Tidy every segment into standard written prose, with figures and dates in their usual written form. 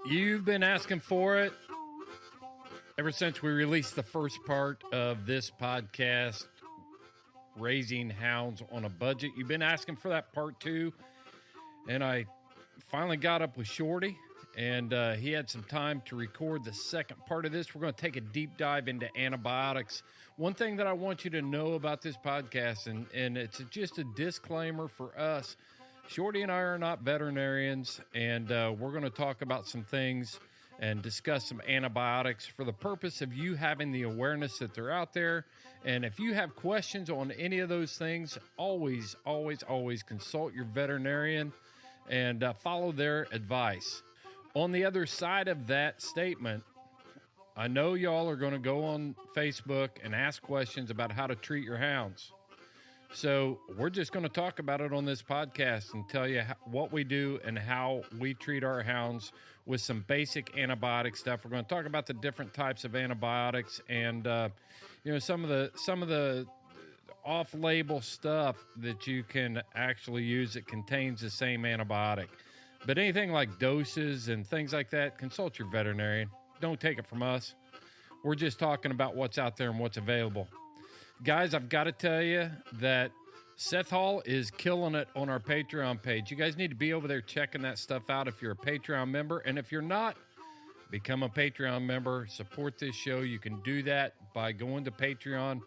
You've been asking for it ever since we released the first part of this podcast, Raising Hounds on a Budget. You've been asking for that part 2, and I finally got up with Shorty, and he had some time to record the second part of this. We're going to take a deep dive into antibiotics. One thing that I want you to know about this podcast, and it's just a disclaimer for us, Shorty and I are not veterinarians, and we're going to talk about some things and discuss some antibiotics for the purpose of you having the awareness that they're out there. And if you have questions on any of those things, always consult your veterinarian and follow their advice. On the other side of that statement, I know y'all are going to go on Facebook and ask questions about how to treat your hounds. So we're just going to talk about it on this podcast and tell you what we do and how we treat our hounds with some basic antibiotic stuff. We're going to talk about the different types of antibiotics and some of the off-label stuff that you can actually use that contains the same antibiotic. But anything like doses and things like that, consult your veterinarian. Don't take it from us. We're just talking about what's out there and what's available. Guys, I've got to tell you that Seth Hall is killing it on our Patreon page. You guys need to be over there checking that stuff out if you're a Patreon member. And if you're not, become a Patreon member. Support this show. You can do that by going to Patreon,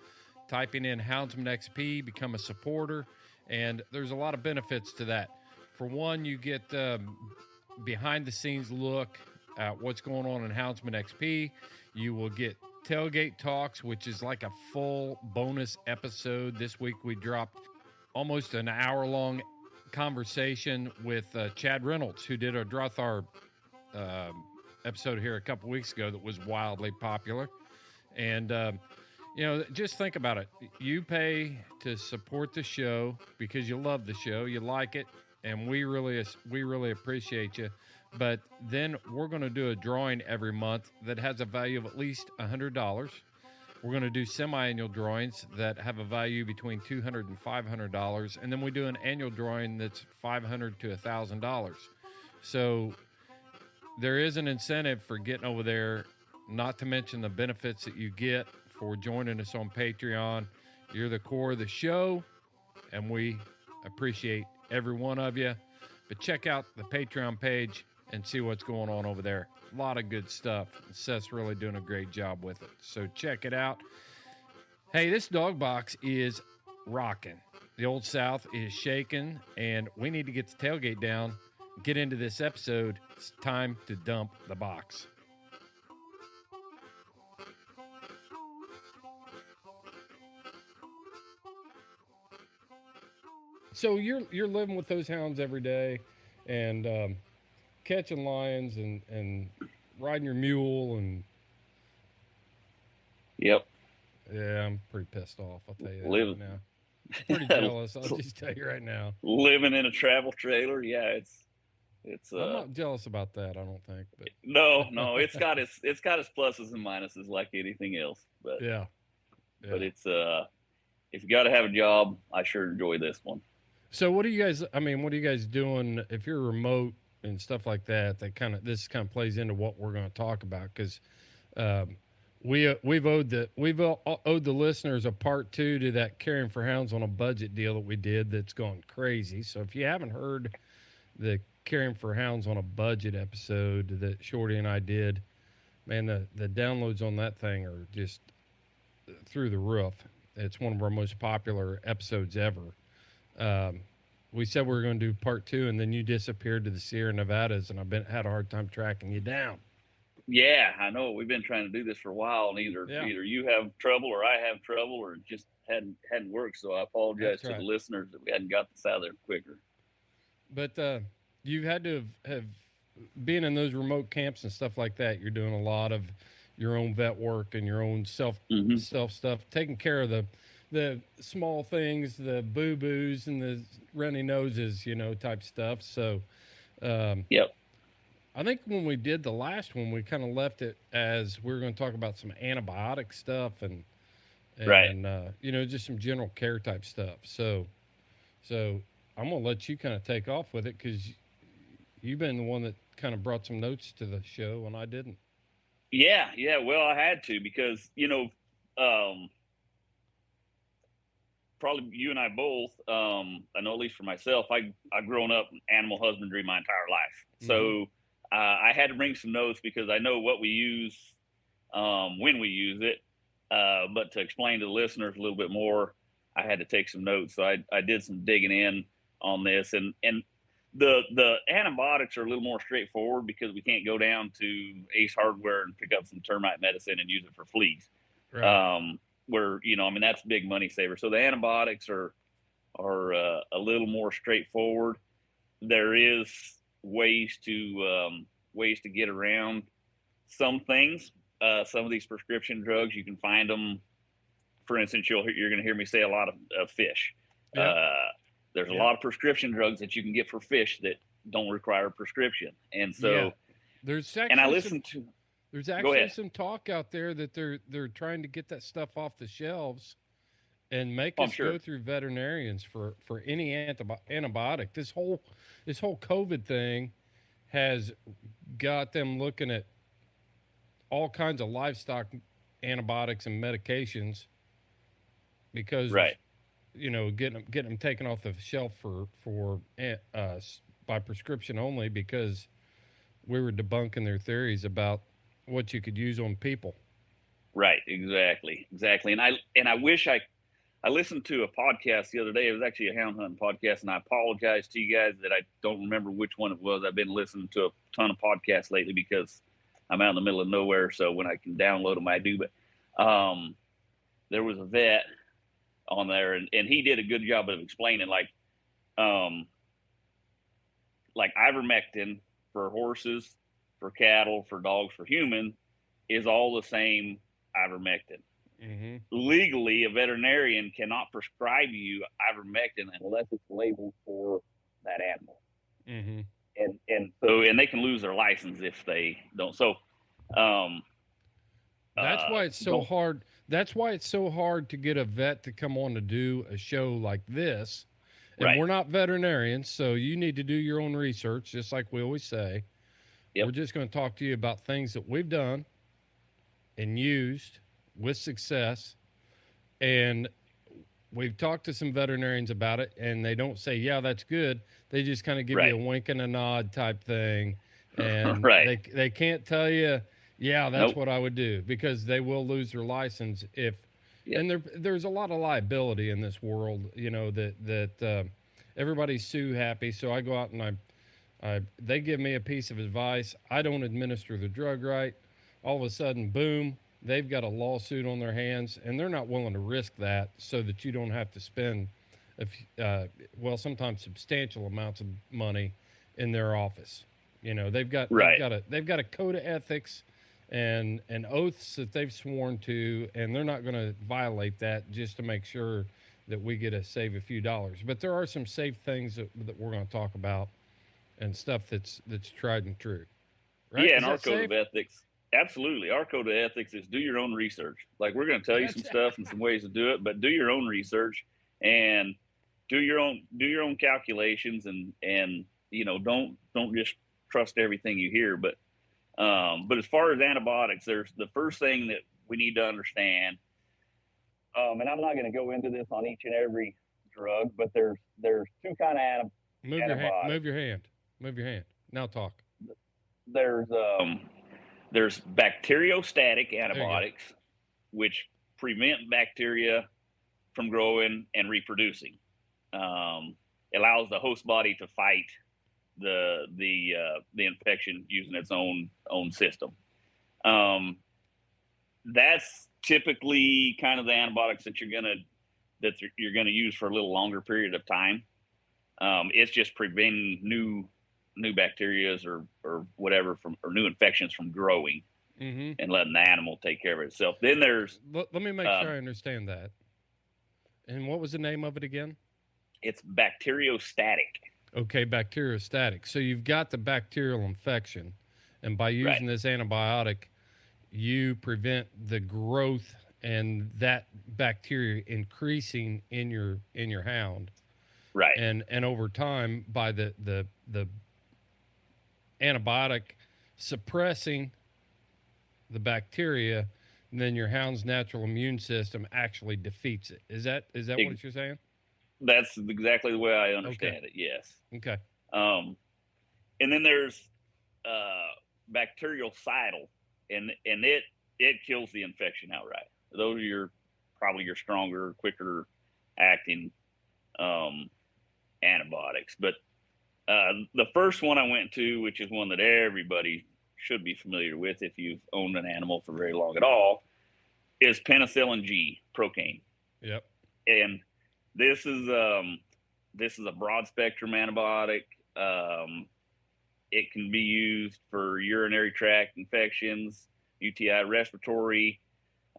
typing in Houndsman XP, become a supporter. And there's a lot of benefits to that. For one, you get behind-the-scenes look at what's going on in Houndsman XP. You will get Tailgate Talks, which is like a full bonus episode. This week we dropped almost an hour-long conversation with Chad Reynolds, who did a Drothar episode here a couple weeks ago that was wildly popular. And, just think about it. You pay to support the show because you love the show, you like it, and we really appreciate you. But then we're going to do a drawing every month that has a value of at least $100. We're going to do semi-annual drawings that have a value between $200 and $500. And then we do an annual drawing that's $500 to $1,000. So there is an incentive for getting over there, not to mention the benefits that you get for joining us on Patreon. You're the core of the show, and we appreciate every one of you. But check out the Patreon page and see what's going on over there. A lot of good stuff. Seth's really doing a great job with it. So check it out. Hey, this dog box is rocking. The Old South is shaking, and we need to get the tailgate down, get into this episode. It's time to dump the box. So you're living with those hounds every day, and catching lions and riding your mule and. Yep. Yeah, I'm pretty pissed off. I'll tell you that right now. I'm pretty jealous. I'll just tell you right now. Living in a travel trailer, yeah, it's. I'm not jealous about that. I don't think. But no, it's got its pluses and minuses like anything else. But yeah. But it's if you got to have a job, I sure enjoy this one. So what are you guys doing if you're remote and stuff like that? This kind of plays into what we're going to talk about, because we've owed the listeners a part 2 to that Caring for Hounds on a Budget deal that we did that's gone crazy. So if you haven't heard the Caring for Hounds on a Budget episode that Shorty and I did, man, the downloads on that thing are just through the roof. It's one of our most popular episodes ever. We said we were going to do part 2, and then you disappeared to the Sierra Nevadas, and had a hard time tracking you down. Yeah, I know. We've been trying to do this for a while, and either you have trouble or I have trouble, or it just hadn't worked. So I apologize to the listeners that we hadn't got this out of there quicker. But you've had to have being in those remote camps and stuff like that. You're doing a lot of your own vet work and your own self stuff, taking care of the small things, the boo-boos and the runny noses, type stuff. So, yep. I think when we did the last one, we kind of left it as we were going to talk about some antibiotic stuff and just some general care type stuff. So I'm going to let you kind of take off with it, because you've been the one that kind of brought some notes to the show, and I didn't. Yeah. Well, I had to because, probably you and I both, I know at least for myself, I've grown up in animal husbandry my entire life. Mm-hmm. So I had to bring some notes because I know what we use when we use it. But to explain to the listeners a little bit more, I had to take some notes. So I did some digging in on this. And the antibiotics are a little more straightforward because we can't go down to Ace Hardware and pick up some termite medicine and use it for fleas. Right. Where, that's a big money saver. So the antibiotics are a little more straightforward. There is ways to get around some things. Some of these prescription drugs, you can find them. For instance, you're going to hear me say a lot of fish. Yep. There's a lot of prescription drugs that you can get for fish that don't require a prescription. And so there's actually some talk out there that they're trying to get that stuff off the shelves and make us go through veterinarians for any antibiotic. This whole COVID thing has got them looking at all kinds of livestock antibiotics and medications because getting them taken off the shelf for by prescription only because we were debunking their theories about what you could use on people. Right. Exactly. And I wish I listened to a podcast the other day. It was actually a hound hunting podcast, and I apologize to you guys that I don't remember which one it was. I've been listening to a ton of podcasts lately because I'm out in the middle of nowhere. So when I can download them, I do. But there was a vet on there, and he did a good job of explaining like ivermectin for horses, for cattle, for dogs, for human is all the same ivermectin. Mm-hmm. Legally, a veterinarian cannot prescribe you ivermectin unless it's labeled for that animal. Mm-hmm. And they can lose their license if they don't. So that's why it's so hard. That's why it's so hard to get a vet to come on to do a show like this. And we're not veterinarians, so you need to do your own research, just like we always say. Yep. We're just going to talk to you about things that we've done and used with success. And we've talked to some veterinarians about it, and they don't say, yeah, that's good. They just kind of give you a wink and a nod type thing. And they can't tell you, yeah, that's what I would do, because they will lose their license if and there's a lot of liability in this world, that everybody's sue happy. So I go out and they give me a piece of advice. I don't administer the drug right. All of a sudden, boom, they've got a lawsuit on their hands, and they're not willing to risk that so that you don't have to spend, sometimes substantial amounts of money in their office. They've got a code of ethics and oaths that they've sworn to, and they're not going to violate that just to make sure that we get to save a few dollars. But there are some safe things that we're going to talk about and stuff that's tried and true. Right? Yeah, and our code of ethics, absolutely. Our code of ethics is do your own research. Like, we're going to tell you some stuff and some ways to do it, but do your own research and do your own calculations and don't just trust everything you hear. But as far as antibiotics, there's the first thing that we need to understand. And I'm not going to go into this on each and every drug, but there's two kind of antibiotics. Move your hand. Now talk. There's bacteriostatic antibiotics, which prevent bacteria from growing and reproducing. Allows the host body to fight the infection using its own system. That's typically kind of the antibiotics that you're gonna use for a little longer period of time. It's just preventing new bacterias or whatever or new infections from growing, and letting the animal take care of itself. Then there's let me make sure I understand that. And what was the name of it again? It's bacteriostatic. Okay, bacteriostatic. So you've got the bacterial infection, and by using this antibiotic, you prevent the growth and that bacteria increasing in your hound. Right. And over time, by the antibiotic suppressing the bacteria, and then your hound's natural immune system actually defeats it. Is that what you're saying? That's exactly the way I understand it. Yes. Okay. And then there's bactericidal, and it kills the infection outright. Those are probably your stronger, quicker acting antibiotics. But the first one I went to, which is one that everybody should be familiar with if you've owned an animal for very long at all, is Penicillin G, Procaine. Yep. And this is a broad spectrum antibiotic. It can be used for urinary tract infections, UTI, respiratory,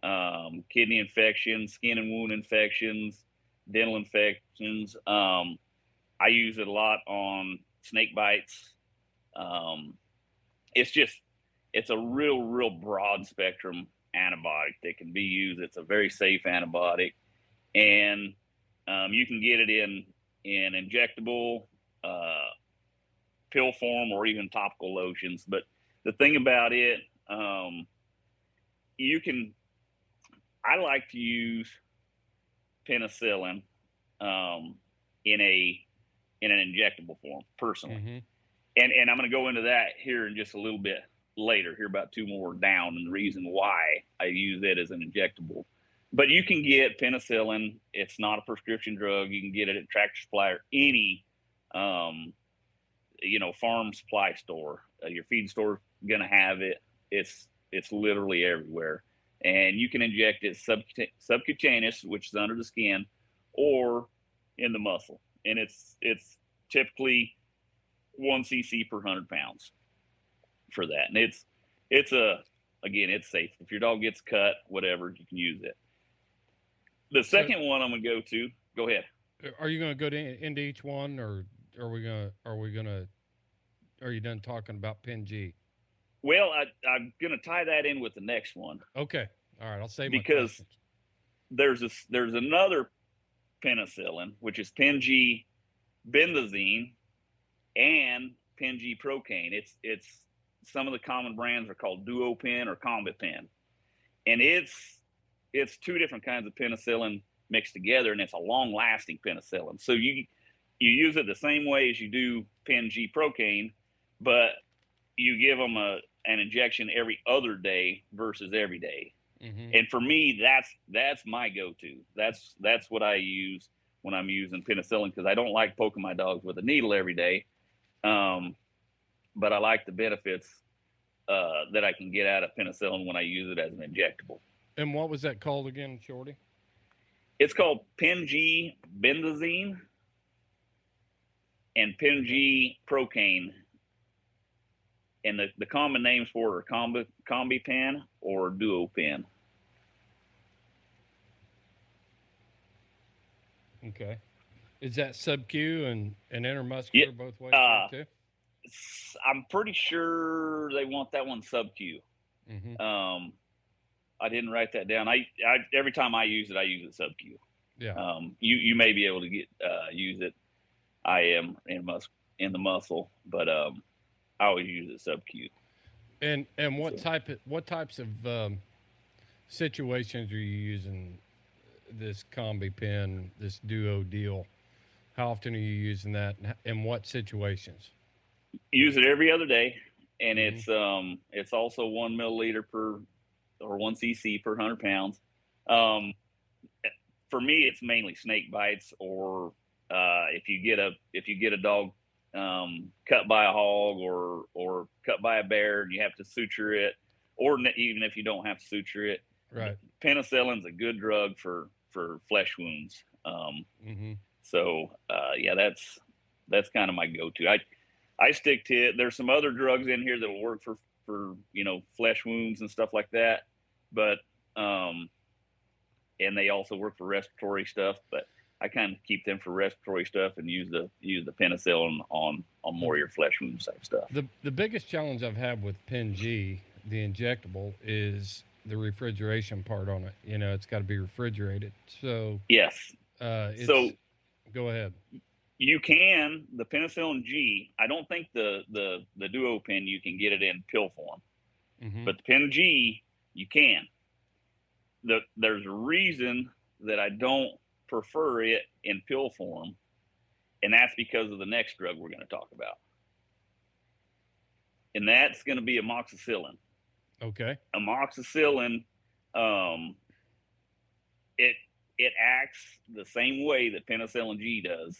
kidney infections, skin and wound infections, dental infections. I use it a lot on snake bites. It's a real broad spectrum antibiotic that can be used. It's a very safe antibiotic, and you can get it in injectable, pill form, or even topical lotions. But the thing about it, I like to use penicillin in an injectable form personally. Mm-hmm. And I'm going to go into that here in just a little bit later, here about 2 more down, and the reason why I use it as an injectable. But you can get penicillin. It's not a prescription drug. You can get it at Tractor Supply or any, farm supply store. Your feed store is going to have it. It's literally everywhere. And you can inject it subcutaneous, which is under the skin, or in the muscle. And it's typically 1 cc per 100 pounds for that. And it's safe. If your dog gets cut, whatever, you can use it. The second one I'm going to go ahead. Are you going to go into each one, or are you done talking about Pen G? Well, I'm going to tie that in with the next one. Okay. All right. I'll say because there's another penicillin, which is Pen G benzazine and Pen G Procaine. It's some of the common brands are called Duo Pen or Combat Pen, and it's 2 different kinds of penicillin mixed together, and it's a long-lasting penicillin. So you use it the same way as you do Pen G Procaine, but you give them an injection every other day versus every day. Mm-hmm. And for me, that's my go-to. That's what I use when I'm using penicillin, because I don't like poking my dogs with a needle every day. But I like the benefits that I can get out of penicillin when I use it as an injectable. And what was that called again, Shorty? It's called Pen G benzazine and Pen G Procaine. And the common names for it are Combi Pen or Duo Pen. Okay. Is that sub-Q and intermuscular both ways too? I'm pretty sure they want that one sub-Q. Mm-hmm. I didn't write that down. I every time I use it sub-Q. Yeah. You may be able to use it. I am in the muscle, but I always use it sub-Q. And what types of situations are you using this Combi Pen, this Duo deal? How often are you using that, and in what situations? Use it every other day, and it's also 1 milliliter or 1 cc per 100 pounds. For me, it's mainly snake bites, or if you get a dog cut by a hog or cut by a bear and you have to suture it, or even if you don't have to suture it, right? Penicillin's a good drug for flesh wounds. So that's kind of my go-to. I stick to it. There's some other drugs in here that will work for flesh wounds and stuff like that, but and they also work for respiratory stuff, but I kind of keep them for respiratory stuff and use the penicillin on more of your flesh wounds type stuff. The biggest challenge I've had with Pen G, the injectable, is the refrigeration part on it. It's got to be refrigerated. So yes. So go ahead. You can, the Penicillin G, I don't think the Duo Pen, you can get it in pill form. Mm-hmm. But the Pen G, you can. There's a reason that I don't prefer it in pill form, and that's because of the next drug we're going to talk about. And that's going to be amoxicillin. Okay. Amoxicillin, it acts the same way that Penicillin G does.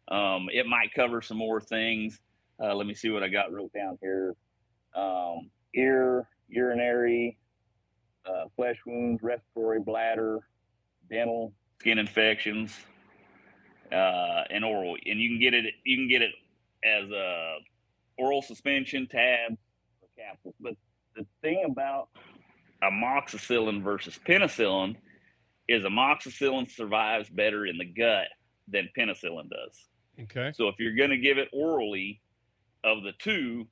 It might cover some more things. Let me see what I got wrote down here. Ear, urinary, flesh wounds, respiratory, bladder, dental, skin infections, and oral. And you can get it as a oral suspension, tabs, or capsules. But the thing about amoxicillin versus penicillin is amoxicillin survives better in the gut than penicillin does. Okay. So if you're going to give it orally, of the two,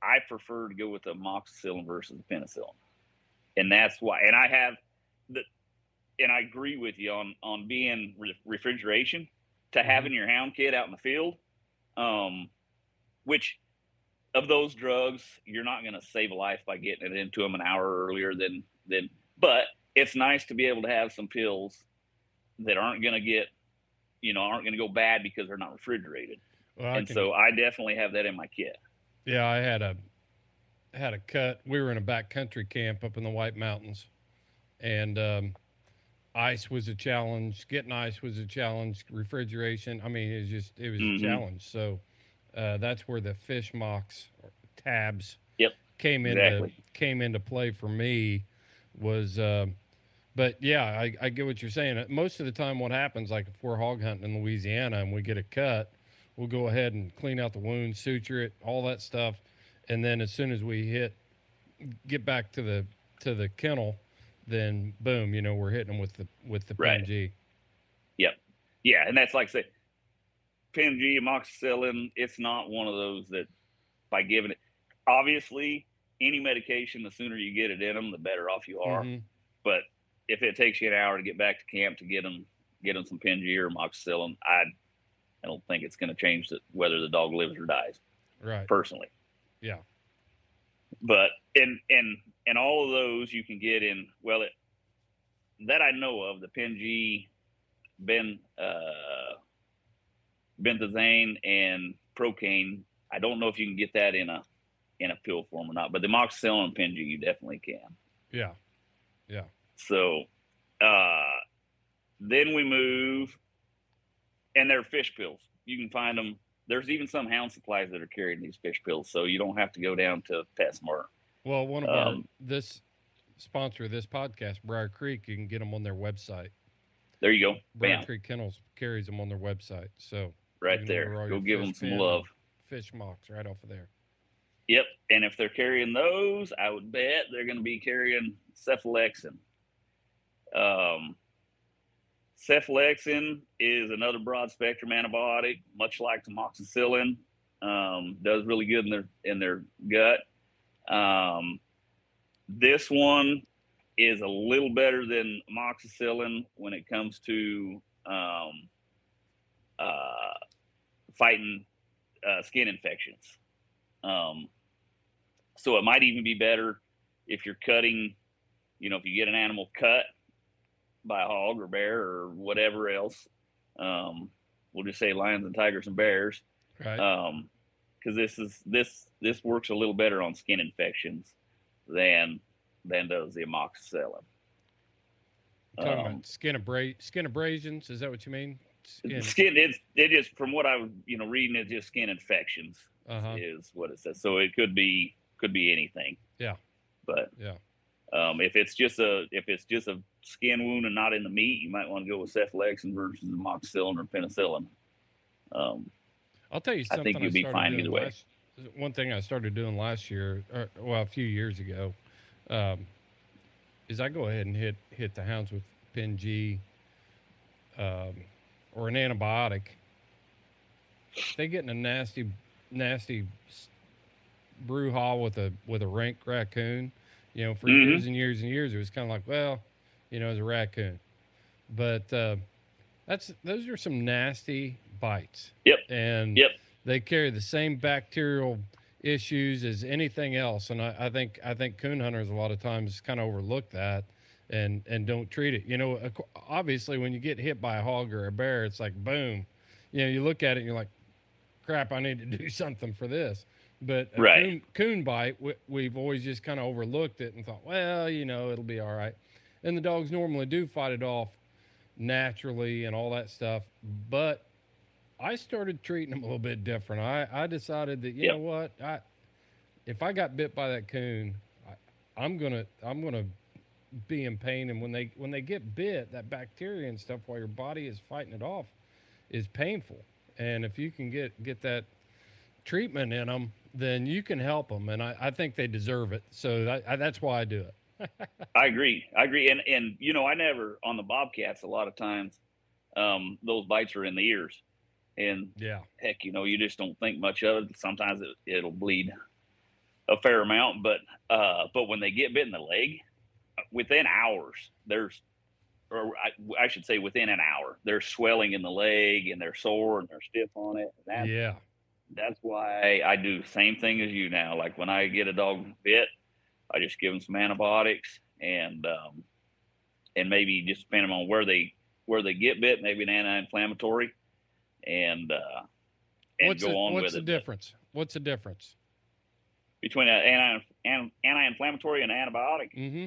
I prefer to go with the amoxicillin versus the penicillin. And that's why. And I have and I agree with you on being refrigeration to mm-hmm. having your hound kid out in the field, which of those drugs, you're not going to save a life by getting it into them an hour earlier than, but it's nice to be able to have some pills that aren't going to go bad because they're not refrigerated. Well, so I definitely have that in my kit. Yeah. I had a cut. We were in a backcountry camp up in the White Mountains, and, ice was a challenge. Getting ice was a challenge. Refrigeration. I mean, it was mm-hmm. a challenge. So, that's where the fish mox tabs yep. came into play for me was, but yeah, I get what you're saying. Most of the time what happens, like if we're hog hunting in Louisiana and we get a cut, we'll go ahead and clean out the wound, suture it, all that stuff. And then as soon as we get back to the kennel, then boom, we're hitting them with the right. Pen G. Yep. Yeah. And that's like I say, Pen G, amoxicillin, it's not one of those that by giving it, obviously any medication, the sooner you get it in them, the better off you are. Mm-hmm. But if it takes you an hour to get back to camp to get them some Pen G or amoxicillin, I don't think it's going to change whether the dog lives or dies. Right. Personally. Yeah. But in all of those you can get in, that I know of, the Pen G, benzazane and procaine, I don't know if you can get that in a pill form or not, but the amoxicillin and Pen G you definitely can. Yeah. Yeah. So then we move, and they're fish pills. You can find them. There's even some hound supplies that are carrying these fish pills, so you don't have to go down to PetSmart. Well, one of this sponsor of this podcast, Briar Creek, you can get them on their website. There you go. Briar Creek Kennels carries them on their website. So right there, go give them some love. Fish mocks right off of there. Yep, and if they're carrying those, I would bet they're going to be carrying Cephalexin. Cephalexin is another broad spectrum antibiotic, much like amoxicillin. Does really good in their gut. This one is a little better than amoxicillin when it comes to fighting skin infections. So it might even be better if you're cutting, if you get an animal cut by a hog or bear or whatever else. We'll just say lions and tigers and bears. Right. Because this works a little better on skin infections than does the amoxicillin. Talking about skin abrasions, is that what you mean? Skin it is, from what I was reading, it's just skin infections is what it says. So it could be anything. Yeah. But yeah. If it's just a skin wound and not in the meat, you might want to go with Cephalexin versus amoxicillin or penicillin. I'll tell you something. I think you'll be fine either way. One thing I started doing last year, a few years ago, is I go ahead and hit the hounds with Pen G or an antibiotic. They get in a nasty brouhaha with a rank raccoon. For years and years and years, it was kind of like, well, it's a raccoon. But those are some nasty bites. Yep. And they carry the same bacterial issues as anything else. And I think coon hunters a lot of times kind of overlook that and don't treat it. You know, obviously when you get hit by a hog or a bear, it's like, boom, you know, you look at it and you're like, crap, I need to do something for this. But a coon bite, we've always just kind of overlooked it and thought, well, you know, it'll be all right. And the dogs normally do fight it off naturally and all that stuff. But I started treating them a little bit different. I decided that, you know what, if I got bit by that coon, I'm gonna be in pain. And when they get bit, that bacteria and stuff while your body is fighting it off is painful. And if you can get that treatment in them, then you can help them. And I think they deserve it. So that's why I do it. I agree. And, you know, I never, on the bobcats, a lot of times, those bites are in the ears. And heck, you know, you just don't think much of it. Sometimes it'll bleed a fair amount, but when they get bit in the leg, within hours, I should say within an hour, they're swelling in the leg and they're sore and they're stiff on it. That's why I do the same thing as you now. Like when I get a dog bit, I just give them some antibiotics and maybe just depending on where they get bit, maybe an anti-inflammatory and go on with it. What's the difference? What's the difference between an anti-inflammatory and an antibiotic? Mm-hmm.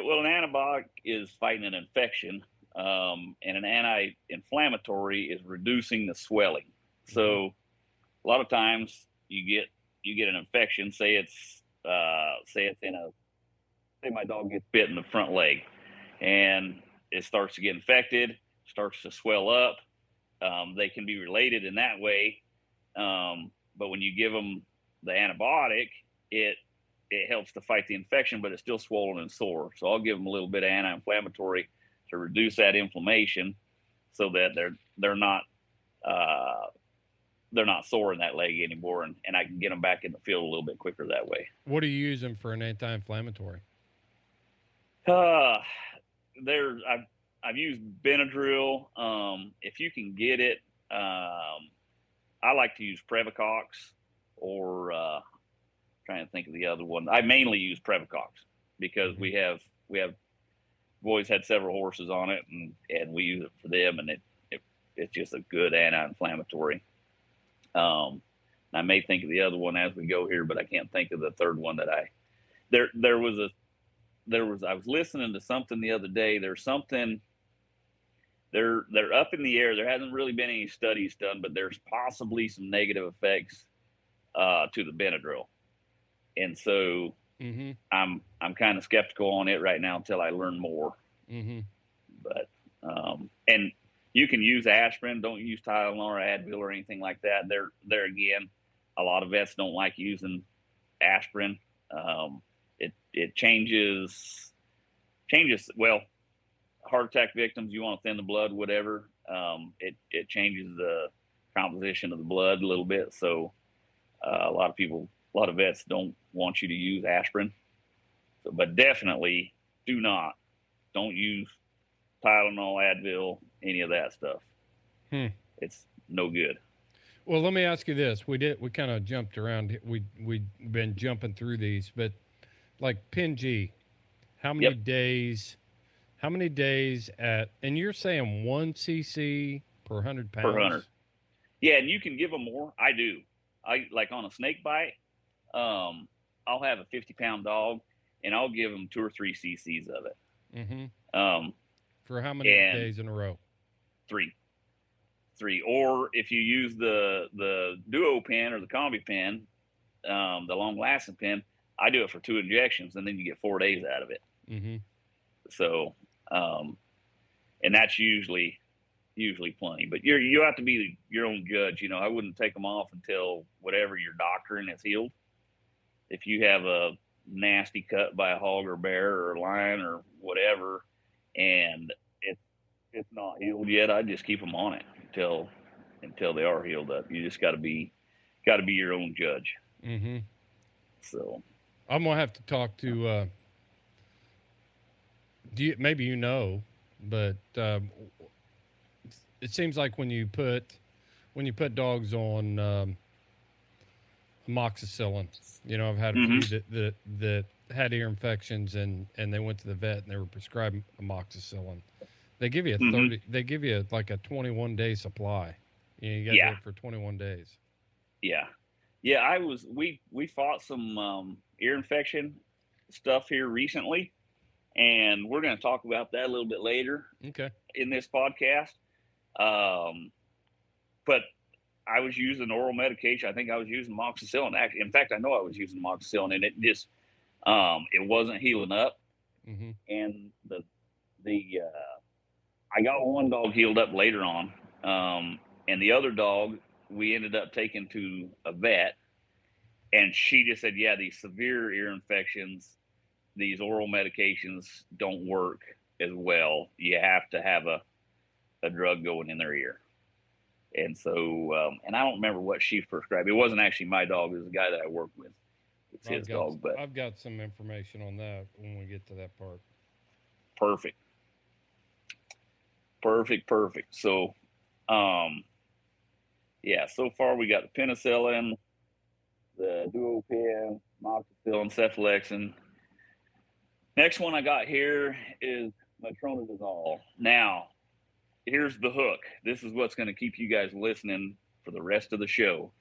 Well, an antibiotic is fighting an infection, and an anti-inflammatory is reducing the swelling. So a lot of times you get an infection. Say my dog gets bit in the front leg, and it starts to get infected, starts to swell up. They can be related in that way, but when you give them the antibiotic, it helps to fight the infection, but it's still swollen and sore. So I'll give them a little bit of anti-inflammatory to reduce that inflammation, so that they're not sore in that leg anymore, and I can get them back in the field a little bit quicker that way. What are you using for an anti-inflammatory? I've used Benadryl. If you can get it, I like to use Previcox or trying to think of the other one. I mainly use Previcox because we've always had several horses on it, and we use it for them, and it's just a good anti-inflammatory. I may think of the other one as we go here, but I can't think of the third one that I was listening to something the other day. There's something they're up in the air. There hasn't really been any studies done, but there's possibly some negative effects to the Benadryl. And so I'm kind of skeptical on it right now until I learn more. But and you can use aspirin. Don't use Tylenol or Advil or anything like that. There again, a lot of vets don't like using aspirin. It changes. Well, heart attack victims, you want to thin the blood, whatever. It changes the composition of the blood a little bit. So a lot of vets don't want you to use aspirin. So, but definitely don't use Tylenol, Advil, any of that stuff. It's no good. Well, let me ask you this. We kind of jumped around. We've been jumping through these, but like Pin G, how many days and you're saying 1 cc per 100 pounds? Per 100. Yeah, and you can give them more. I do. I like on a snake bite, I'll have a 50-pound dog, and I'll give them 2 or 3 cc's of it. For how many days in a row? 3. Or if you use the duo pen or the combi pen, the long lasting pen, I do it for 2 injections, and then you get 4 days out of it. So, and that's usually plenty, but you have to be your own judge. You know, I wouldn't take them off until whatever your doctrine is healed. If you have a nasty cut by a hog or bear or lion or whatever, and it's not healed yet, I just keep them on it until they are healed up. You just got to be your own judge. So I'm gonna have to talk to. Maybe but it seems like when you put when you put dogs on amoxicillin. You know, I've had a few that had ear infections and they went to the vet and they were prescribed amoxicillin. They give you they give you like a 21-day supply. You got that for 21 days. Yeah. Yeah. We fought some ear infection stuff here recently, and we're going to talk about that a little bit later in this podcast. But I was using oral medication. I think I was using amoxicillin. Actually, in fact, I know I was using amoxicillin, and it just it wasn't healing up. And I got one dog healed up later on, and the other dog we ended up taking to a vet, and she just said, "Yeah, these severe ear infections, these oral medications don't work as well. You have to have a drug going in their ear." And so, and I don't remember what she prescribed. It wasn't actually my dog. It was a guy that I worked with. It's his dog. But I've got some information on that when we get to that part. Perfect. So, yeah, so far we got the Penicillin, the Duopen, amoxicillin, Cephalexin. Next one I got here is Metronidazole. Now, here's the hook. This is what's going to keep you guys listening for the rest of the show.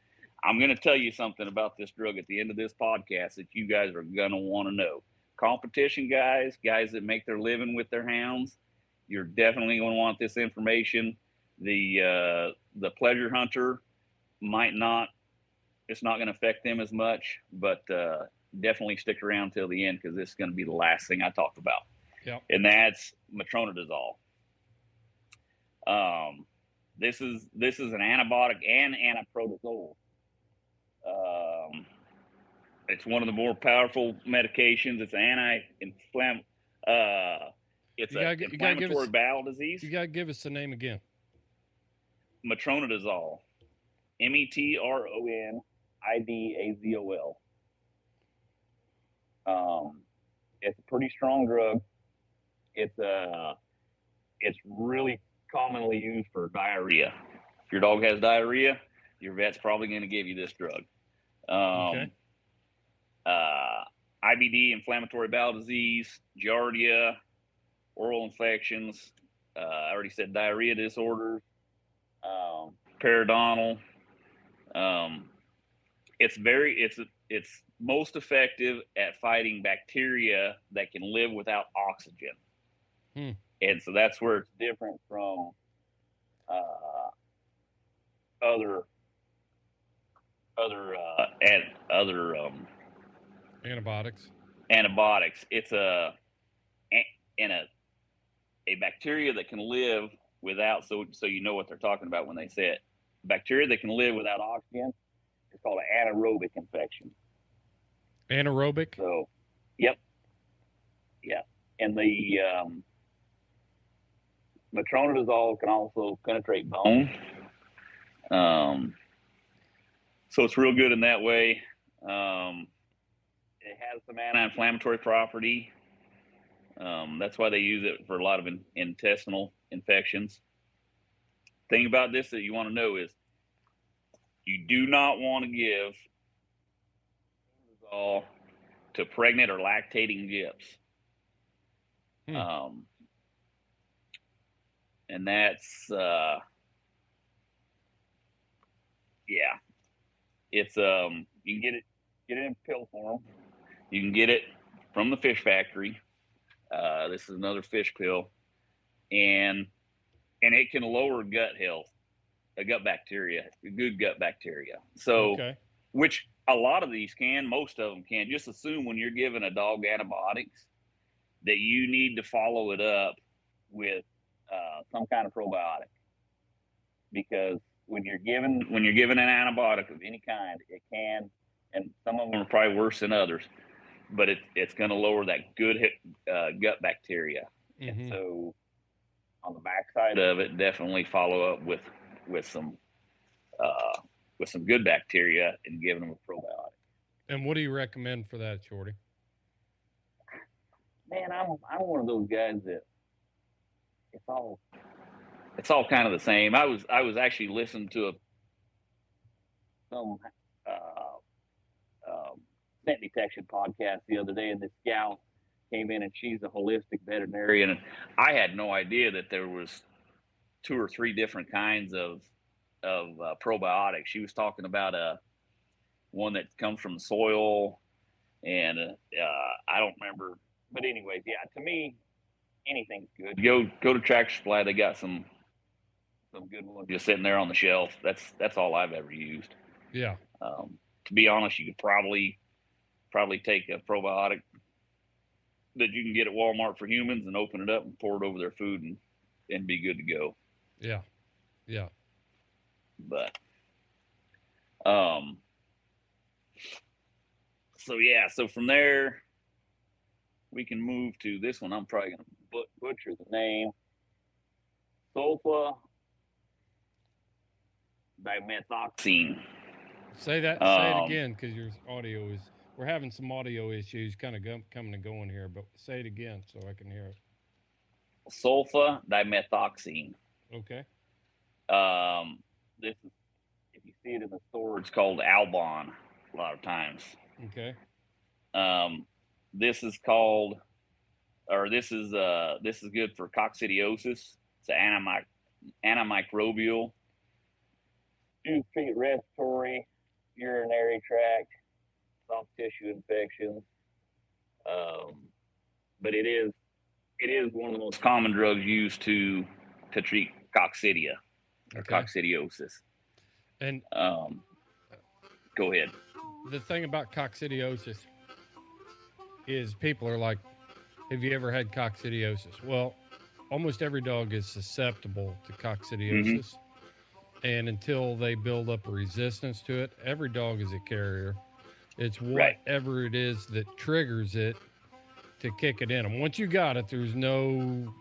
I'm going to tell you something about this drug at the end of this podcast that you guys are going to want to know. Competition guys that make their living with their hounds, you're definitely going to want this information. The pleasure hunter might not, it's not going to affect them as much, but definitely stick around till the end because this is going to be the last thing I talk about. Yep. And that's Metronidazole. This is an antibiotic and antiprotozoal. It's one of the more powerful medications. It's an anti-inflammatory. It's an inflammatory bowel disease. You gotta give us the name again. Metronidazole. Metronidazole. It's a pretty strong drug. It's really commonly used for diarrhea. If your dog has diarrhea, your vet's probably going to give you this drug. IBD, inflammatory bowel disease, giardia, oral infections. I already said diarrhea disorders, periodontal. It's most effective at fighting bacteria that can live without oxygen. And so that's where it's different from other antibiotics. It's a bacteria that can live without, so you know what they're talking about when they say it. Bacteria that can live without oxygen is called an anaerobic infection. Anaerobic? So, yep. Yeah. And the metronidazole can also penetrate bone. So it's real good in that way. It has some anti-inflammatory property. That's why they use it for a lot of intestinal infections. Thing about this that you want to know is you do not want to give metronidazole to pregnant or lactating gyps. And that's it's you can get it in pill form. You can get it from the fish factory. This is another fish pill, and it can lower gut health, gut bacteria, good gut bacteria. So, which a lot of these can, most of them can. Just assume when you're giving a dog antibiotics that you need to follow it up with some kind of probiotic, because when you're given an antibiotic of any kind, it can, and some of them are probably worse than others, but it's going to lower that good gut bacteria. And so on the backside of it, definitely follow up with some good bacteria and giving them a probiotic. And what do you recommend for that, Shorty? Man, I'm one of those guys that it's all kind of the same. I was actually listening to some scent detection podcast the other day, and this gal came in, and she's a holistic veterinarian, and I had no idea that there was 2 or 3 different kinds of probiotics. She was talking about one that comes from soil, and I don't remember, but anyways, yeah, to me, anything's good. Go to Tractor Supply. They got some good ones just sitting there on the shelf. That's all I've ever used. Yeah. To be honest, you could probably take a probiotic that you can get at Walmart for humans and open it up and pour it over their food and be good to go. Yeah. Yeah. But, so from there, we can move to this one. I'm probably going to butcher the name. Sulfur dimethoxine. Say it again, because your audio is. We're having some audio issues, kind of coming and going here. But say it again so I can hear it. Sulfur dimethoxine. Okay. This is, if you see it in the store, it's called Albon a lot of times. Okay. This is called, or this is good for coccidiosis. It's an antimicrobial. To treat respiratory, urinary tract, soft tissue infections. But it is one of the most common drugs used to treat coccidia or coccidiosis. And go ahead. The thing about coccidiosis is people are like, have you ever had coccidiosis? Well, almost every dog is susceptible to coccidiosis. Mm-hmm. And until they build up a resistance to it, every dog is a carrier. It's whatever it is that triggers it to kick it in them. Once you got it, there's no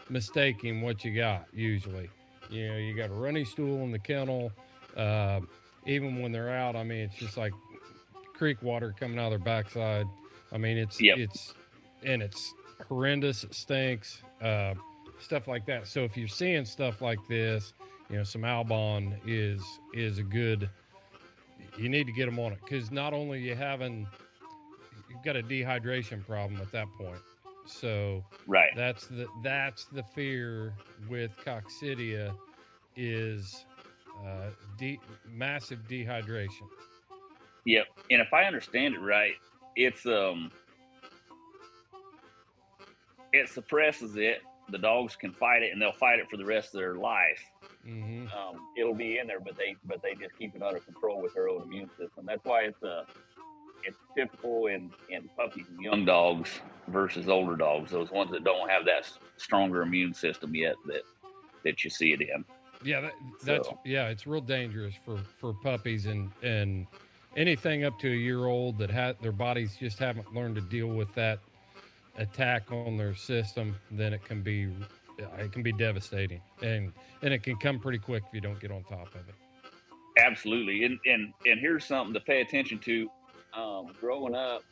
mistaking what you got usually. You know, you got a runny stool in the kennel. Even when they're out, I mean, it's just like creek water coming out of their backside. I mean, it's horrendous. It stinks. Stuff like that. So if you're seeing stuff like this, you know, some Albon is a good. You need to get them on it, because not only you've got a dehydration problem at that point. So that's the fear with Coccidia is massive dehydration. Yep. And if I understand it right, it suppresses it. The dogs can fight it, and they'll fight it for the rest of their life. Mm-hmm. It'll be in there, but they just keep it under control with their own immune system. That's why it's typical in puppies and young dogs versus older dogs. Those ones that don't have that stronger immune system yet that you see it in. Yeah, it's real dangerous for puppies and anything up to a year old that their bodies just haven't learned to deal with that attack on their system. Then it can be devastating, and it can come pretty quick if you don't get on top of it. Absolutely. And here's something to pay attention to. Growing up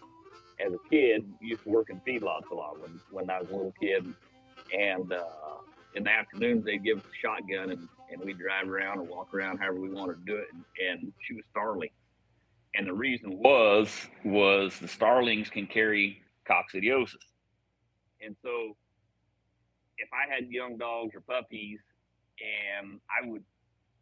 as a kid, used to work in feedlots a lot when I was a little kid, and in the afternoons they'd give us a shotgun and we'd drive around or walk around however we wanted to do it and shoot starlings. And the reason was the starlings can carry coccidiosis. And so if I had young dogs or puppies, and I would,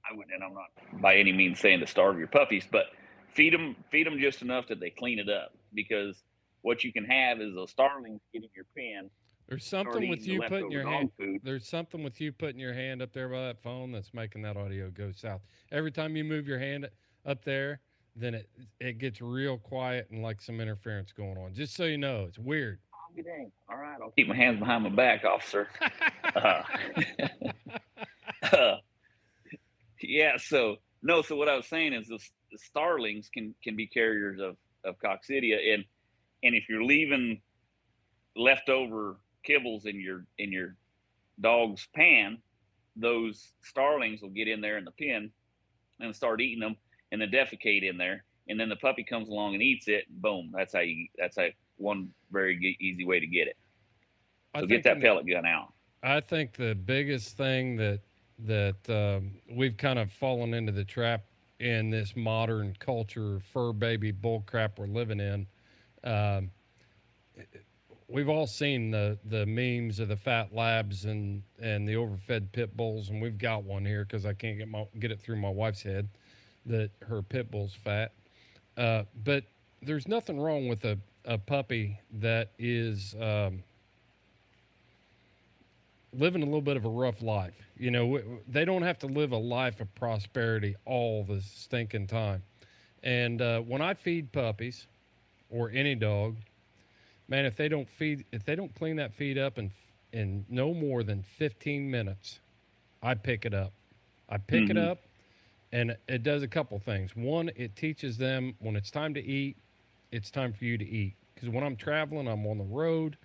and I'm not by any means saying to starve your puppies, but feed them just enough that they clean it up, because what you can have is those starlings get in your pen. There's something with you putting your hand. There's something with you putting your hand up there by that phone that's making that audio go south. Every time you move your hand up there, then it gets real quiet and like some interference going on. Just so you know, it's weird. Oh, dang. All right, I'll keep my hands behind my back, officer. Yeah. So what I was saying is the starlings can be carriers of coccidia, and if you're leaving leftover kibbles in your dog's pan, those starlings will get in there in the pen and start eating them, and then defecate in there, and then the puppy comes along and eats it. Boom! That's one very easy way to get it. So get that pellet gun out. I think the biggest thing that that we've kind of fallen into the trap in this modern culture, fur baby bull crap we're living in. We've all seen the memes of the fat labs and the overfed pit bulls, and we've got one here because I can't get it through my wife's head that her pit bull's fat. But there's nothing wrong with a puppy that is living a little bit of a rough life. You know, they don't have to live a life of prosperity all the stinking time. And when I feed puppies or any dog, man, if they don't clean that feed up in no more than 15 minutes, I pick it up. I pick it up, and it does a couple things. One, it teaches them when it's time to eat, it's time for you to eat. Because when I'm traveling, I'm on the road,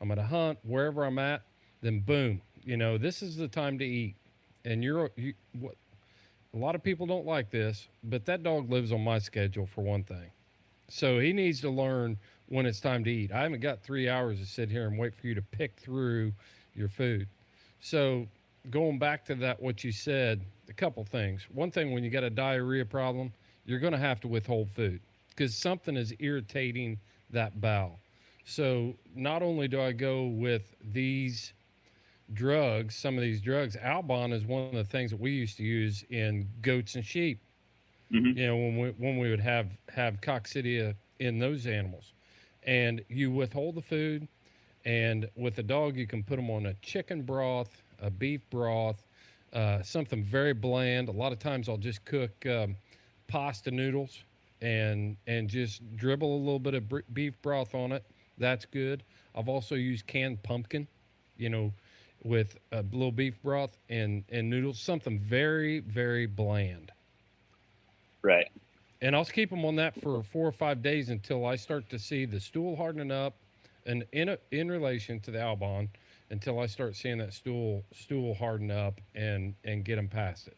I'm at a hunt, wherever I'm at, then boom, you know, this is the time to eat. And a lot of people don't like this, but that dog lives on my schedule for one thing. So he needs to learn when it's time to eat. I haven't got 3 hours to sit here and wait for you to pick through your food. So going back to that, what you said, a couple things. One thing, when you got a diarrhea problem, you're going to have to withhold food because something is irritating that bowel. So not only do I go with these drugs, some of these drugs, Albon is one of the things that we used to use in goats and sheep. You know, when we would have Coccidia in those animals. And you withhold the food, and with a dog, you can put them on a chicken broth, a beef broth, something very bland. A lot of times I'll just cook pasta noodles and just dribble a little bit of beef broth on it. That's good. I've also used canned pumpkin, you know, with a little beef broth and noodles, something very, very bland. Right. And I'll keep them on that for 4 or 5 days until I start to see the stool hardening up, and in relation to the Albon, until I start seeing that stool harden up and get them past it.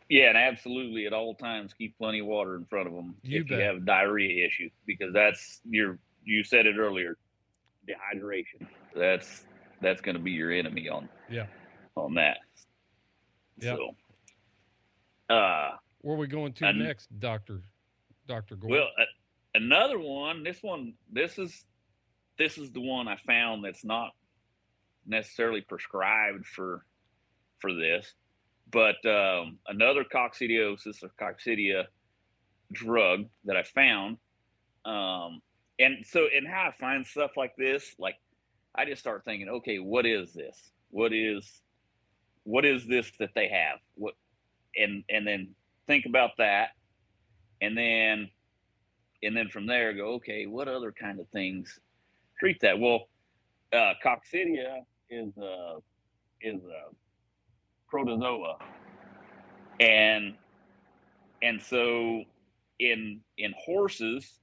Yeah, and absolutely at all times keep plenty of water in front of them if you have a diarrhea issue, because you said it earlier, dehydration. That's going to be your enemy on that. Yeah. So, where are we going to next, Dr. Gorham? Well, another one. This is the one I found that's not necessarily prescribed for this, but another coccidiosis or Coccidia drug that I found. And how I find stuff like this, like I just start thinking, okay, what is this? What is this that they have? And then think about that, and then from there go, okay, what other kind of things treat that? Well, Coccidia is a protozoa, and so in horses,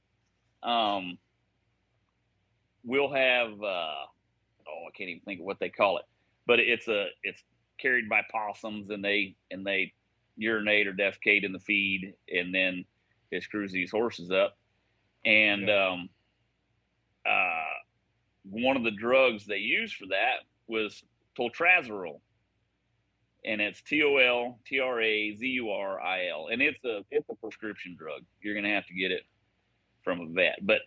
we'll have I can't even think of what they call it, but it's carried by possums, and they urinate or defecate in the feed, and then it screws these horses up. And one of the drugs they used for that was toltrazuril, and it's TOLTRAZURIL, and it's a prescription drug. You're going to have to get it from a vet. But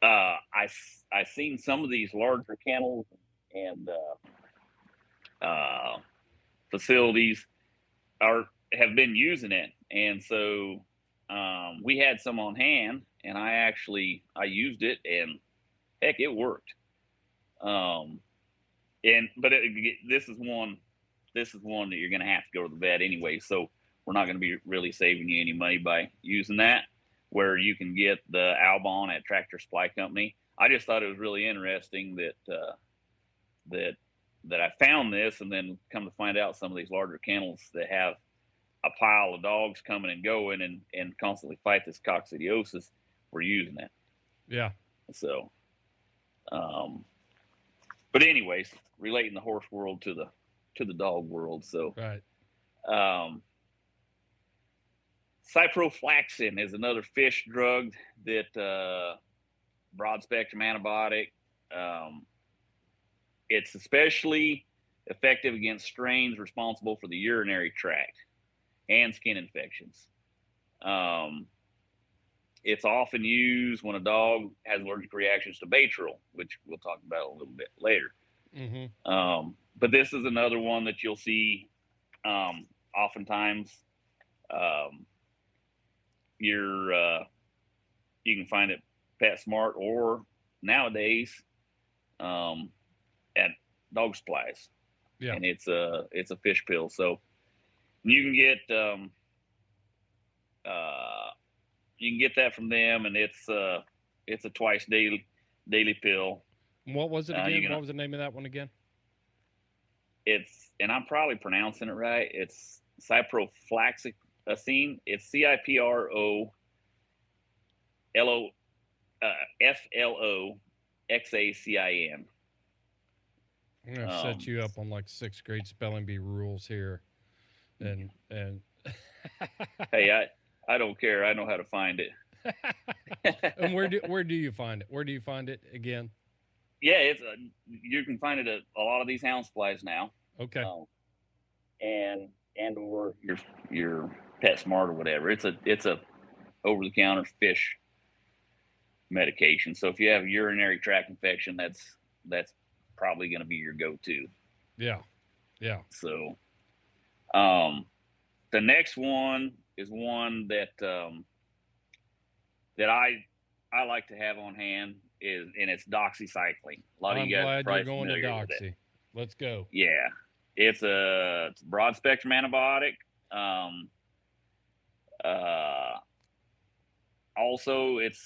I've seen some of these larger kennels and facilities have been using it, and so we had some on hand, and I used it, and heck, it worked. This is one that you're going to have to go to the vet anyway, so we're not going to be really saving you any money by using that, where you can get the Albon at Tractor Supply Company. I just thought it was really interesting that I found this, and then come to find out some of these larger kennels that have a pile of dogs coming and going and constantly fight this coccidiosis, we're using it. Yeah. So, but anyways, relating the horse world to the dog world. So, right. Ciprofloxacin is another fish drug that broad spectrum antibiotic. It's especially effective against strains responsible for the urinary tract and skin infections. It's often used when a dog has allergic reactions to Baytril, which we'll talk about a little bit later. Mm-hmm. But this is another one that you'll see oftentimes. You can find it PetSmart or nowadays at dog supplies. Yeah. And it's a fish pill. So you can get that from them, and it's a twice daily pill. What was it again? What was the name of that one again? And I'm probably pronouncing it right. It's Ciprofloxacin. It's Ciprofloxacin. I'm gonna set you up on like 6th grade spelling bee rules here, and hey, I don't care. I know how to find it. And where do you find it? Where do you find it again? Yeah, you can find it at a lot of these hound supplies now. Okay. And or your PetSmart or whatever. It's a over the counter fish medication. So if you have a urinary tract infection, that's probably going to be your go-to. Yeah. So, the next one is one that I like to have on hand and it's doxycycline. A lot of you guys are probably familiar with it. Let's go. Yeah, it's a broad spectrum antibiotic. Also, it's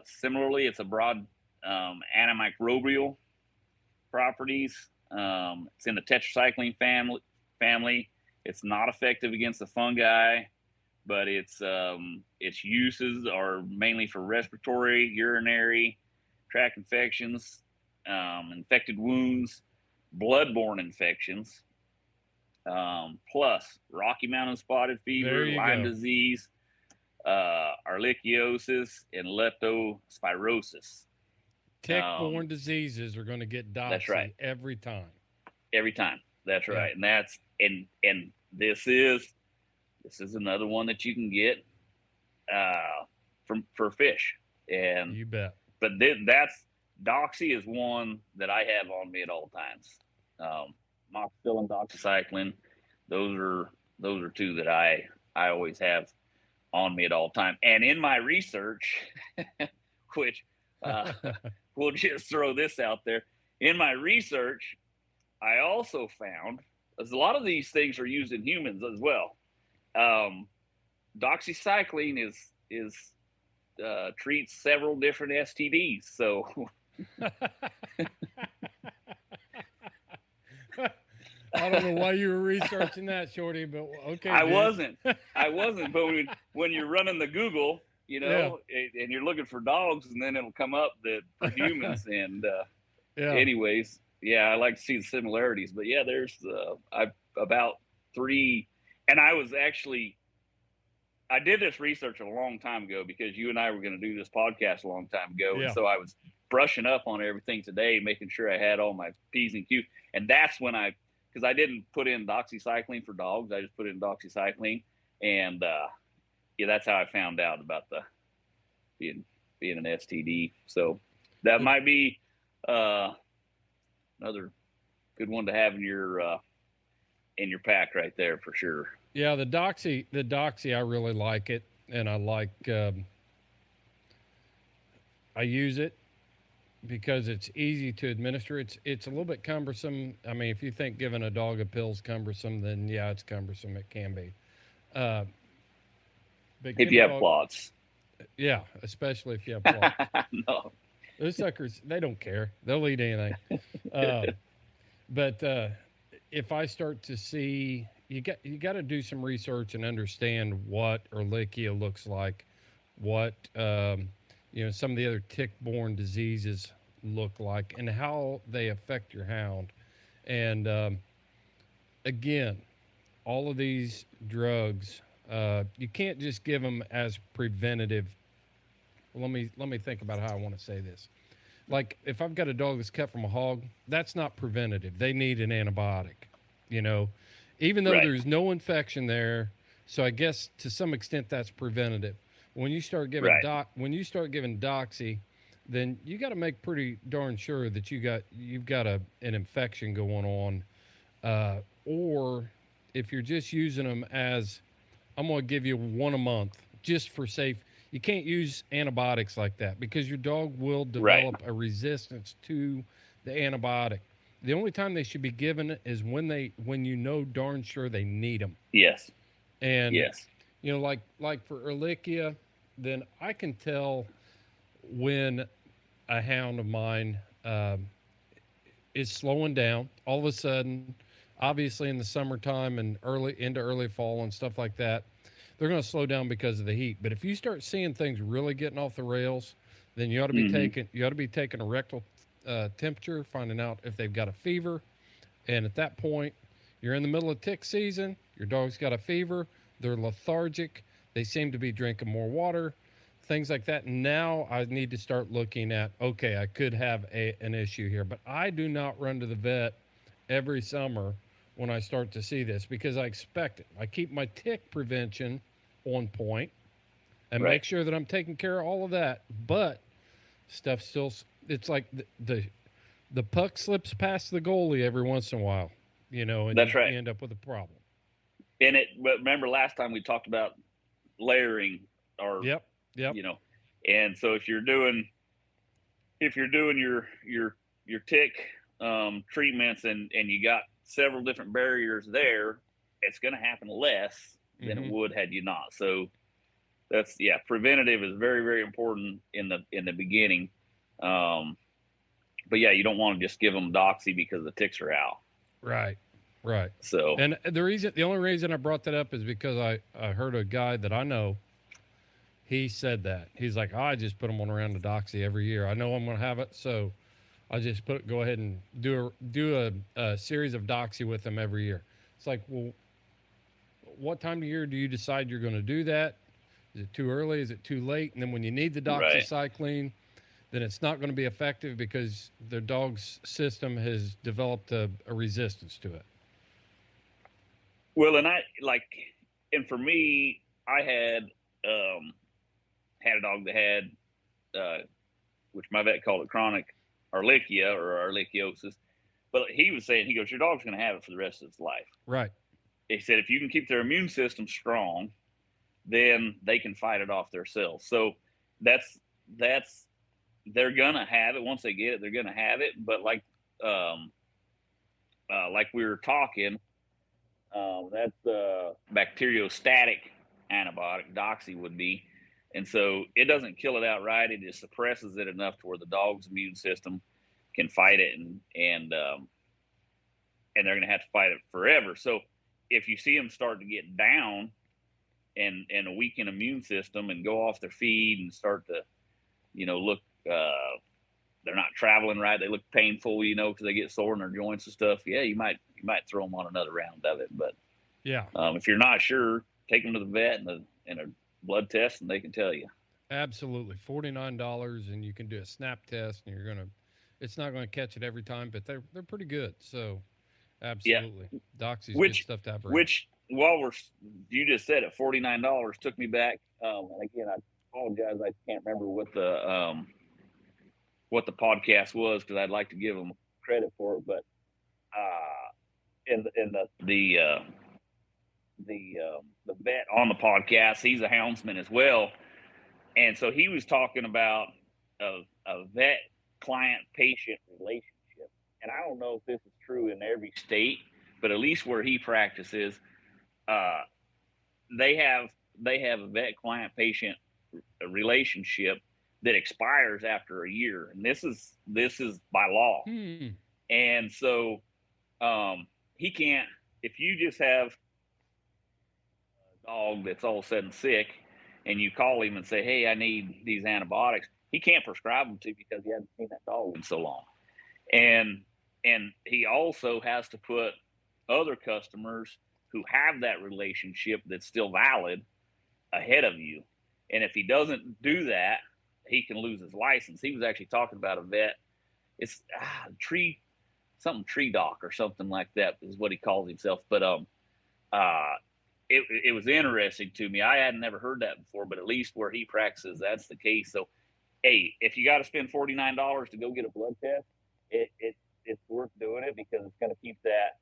similarly, it's a broad antimicrobial properties. It's in the tetracycline family. It's not effective against the fungi, but its uses are mainly for respiratory, urinary tract infections, infected wounds, bloodborne infections, plus Rocky Mountain spotted fever, Lyme disease, ehrlichiosis, and leptospirosis. Tick-borne diseases are going to get doxy. That's right. Every time. That's right. And that's and this is another one that you can get for fish. And you bet. But that's doxy is one that I have on me at all times. Amoxicillin, doxycycline, those are two that I always have on me at all time. And in my research, which we'll just throw this out there. In my research, I also found, as a lot of these things are used in humans as well. Doxycycline is treats several different STDs. So I don't know why you were researching that, Shorty, but okay. I wasn't, but when you're running the Google, and you're looking for dogs, and then it'll come up that for humans. And anyways, I like to see the similarities. But yeah, there's about 3, and I did this research a long time ago because you and I were going to do this podcast a long time ago, and so I was brushing up on everything today, making sure I had all my P's and Q's, and that's when because I didn't put in doxycycline for dogs, I just put in doxycycline, and that's how I found out about the being an STD. So that might be another good one to have in your pack right there for sure. Yeah, the doxy, I really like it, and I like I use it because it's easy to administer. It's a little bit cumbersome. I mean, if you think giving a dog a pill is cumbersome, then yeah, it's cumbersome. It can be. If you have plots. Yeah, especially if you have plots. No. Those suckers, they don't care. They'll eat anything. But if I start to see, you got to do some research and understand what Ehrlichia looks like, what some of the other tick-borne diseases look like, and how they affect your hound. And again, all of these drugs, you can't just give them as preventative. Let me think about how I want to say this. like if I've got a dog that's cut from a hog, that's not preventative. They need an antibiotic, you know, even though there's no infection there. So I guess to some extent that's preventative. When you start giving doxy, then you got to make pretty darn sure that you've got an infection going on, or if you're just using them as, I'm going to give you one a month just for safe. You can't use antibiotics like that because your dog will develop a resistance to the antibiotic. The only time they should be given it is when you know darn sure they need them. Yes. And you know, like for Ehrlichia, then I can tell when a hound of mine is slowing down all of a sudden. Obviously in the summertime and into early fall and stuff like that, they're going to slow down because of the heat. But if you start seeing things really getting off the rails, then you ought to be taking a rectal temperature, finding out if they've got a fever. And at that point, you're in the middle of tick season, your dog's got a fever, they're lethargic, they seem to be drinking more water, things like that. Now I need to start looking at, okay, I could have an issue here. But I do not run to the vet every summer when I start to see this because I expect it. I keep my tick prevention on point and make sure that I'm taking care of all of that. But stuff still, it's like the puck slips past the goalie every once in a while, you know, and you end up with a problem. But remember last time we talked about layering or, you know, and so if you're doing your tick treatments and you got several different barriers there, it's going to happen less than it would had you not. So that's, preventative is very, very important in the beginning. But you don't want to just give them doxy because the ticks are out. Right. So, and the only reason I brought that up is because I heard a guy that I know, he said that. He's like, I just put them on around the doxy every year. I know I'm going to have it. So I just go ahead and do a series of doxy with them every year. It's like, well, what time of year do you decide you're going to do that? Is it too early? Is it too late? And then when you need the doxycycline, then it's not going to be effective because the dog's system has developed a resistance to it. Well, and for me, I had a dog that had, which my vet called it chronic Ehrlichia or Ehrlichiosis, but he was saying, he goes, your dog's going to have it for the rest of its life. Right. He said, if you can keep their immune system strong, then they can fight it off themselves. So that's they're going to have it. Once they get it, they're going to have it. But like we were talking, that's the bacteriostatic antibiotic, doxy would be. And so it doesn't kill it outright. It just suppresses it enough to where the dog's immune system can fight it, and they're going to have to fight it forever. So if you see them start to get down and a weakened immune system and go off their feed and start to, look, they're not traveling right, they look painful, because they get sore in their joints and stuff. Yeah, you might throw them on another round of it. But if you're not sure, take them to the vet and a blood test, and they can tell you. Absolutely. $49, and you can do a snap test, and it's not going to catch it every time, but they're pretty good. So absolutely. Doxy's good stuff to have around. Which, you just said it, $49 took me back. And again, I apologize, I can't remember what the podcast was, because I'd like to give them credit for it, but in the vet on the podcast, he's a houndsman as well, and so he was talking about a vet client patient relationship. And I don't know if this is true in every state, but at least where he practices, they have a vet client patient relationship that expires after a year, and this is by law. And so he can't, if you just have dog that's all of a sudden sick and you call him and say, hey, I need these antibiotics, he can't prescribe them to you because he hasn't seen that dog in so long. And he also has to put other customers who have that relationship that's still valid ahead of you. And if he doesn't do that, he can lose his license. He was actually talking about a vet. It's tree doc or something like that is what he calls himself. But it was interesting to me. I hadn't never heard that before, but at least where he practices, that's the case. So, hey, if you got to spend $49 to go get a blood test, it's worth doing it, because it's going to keep that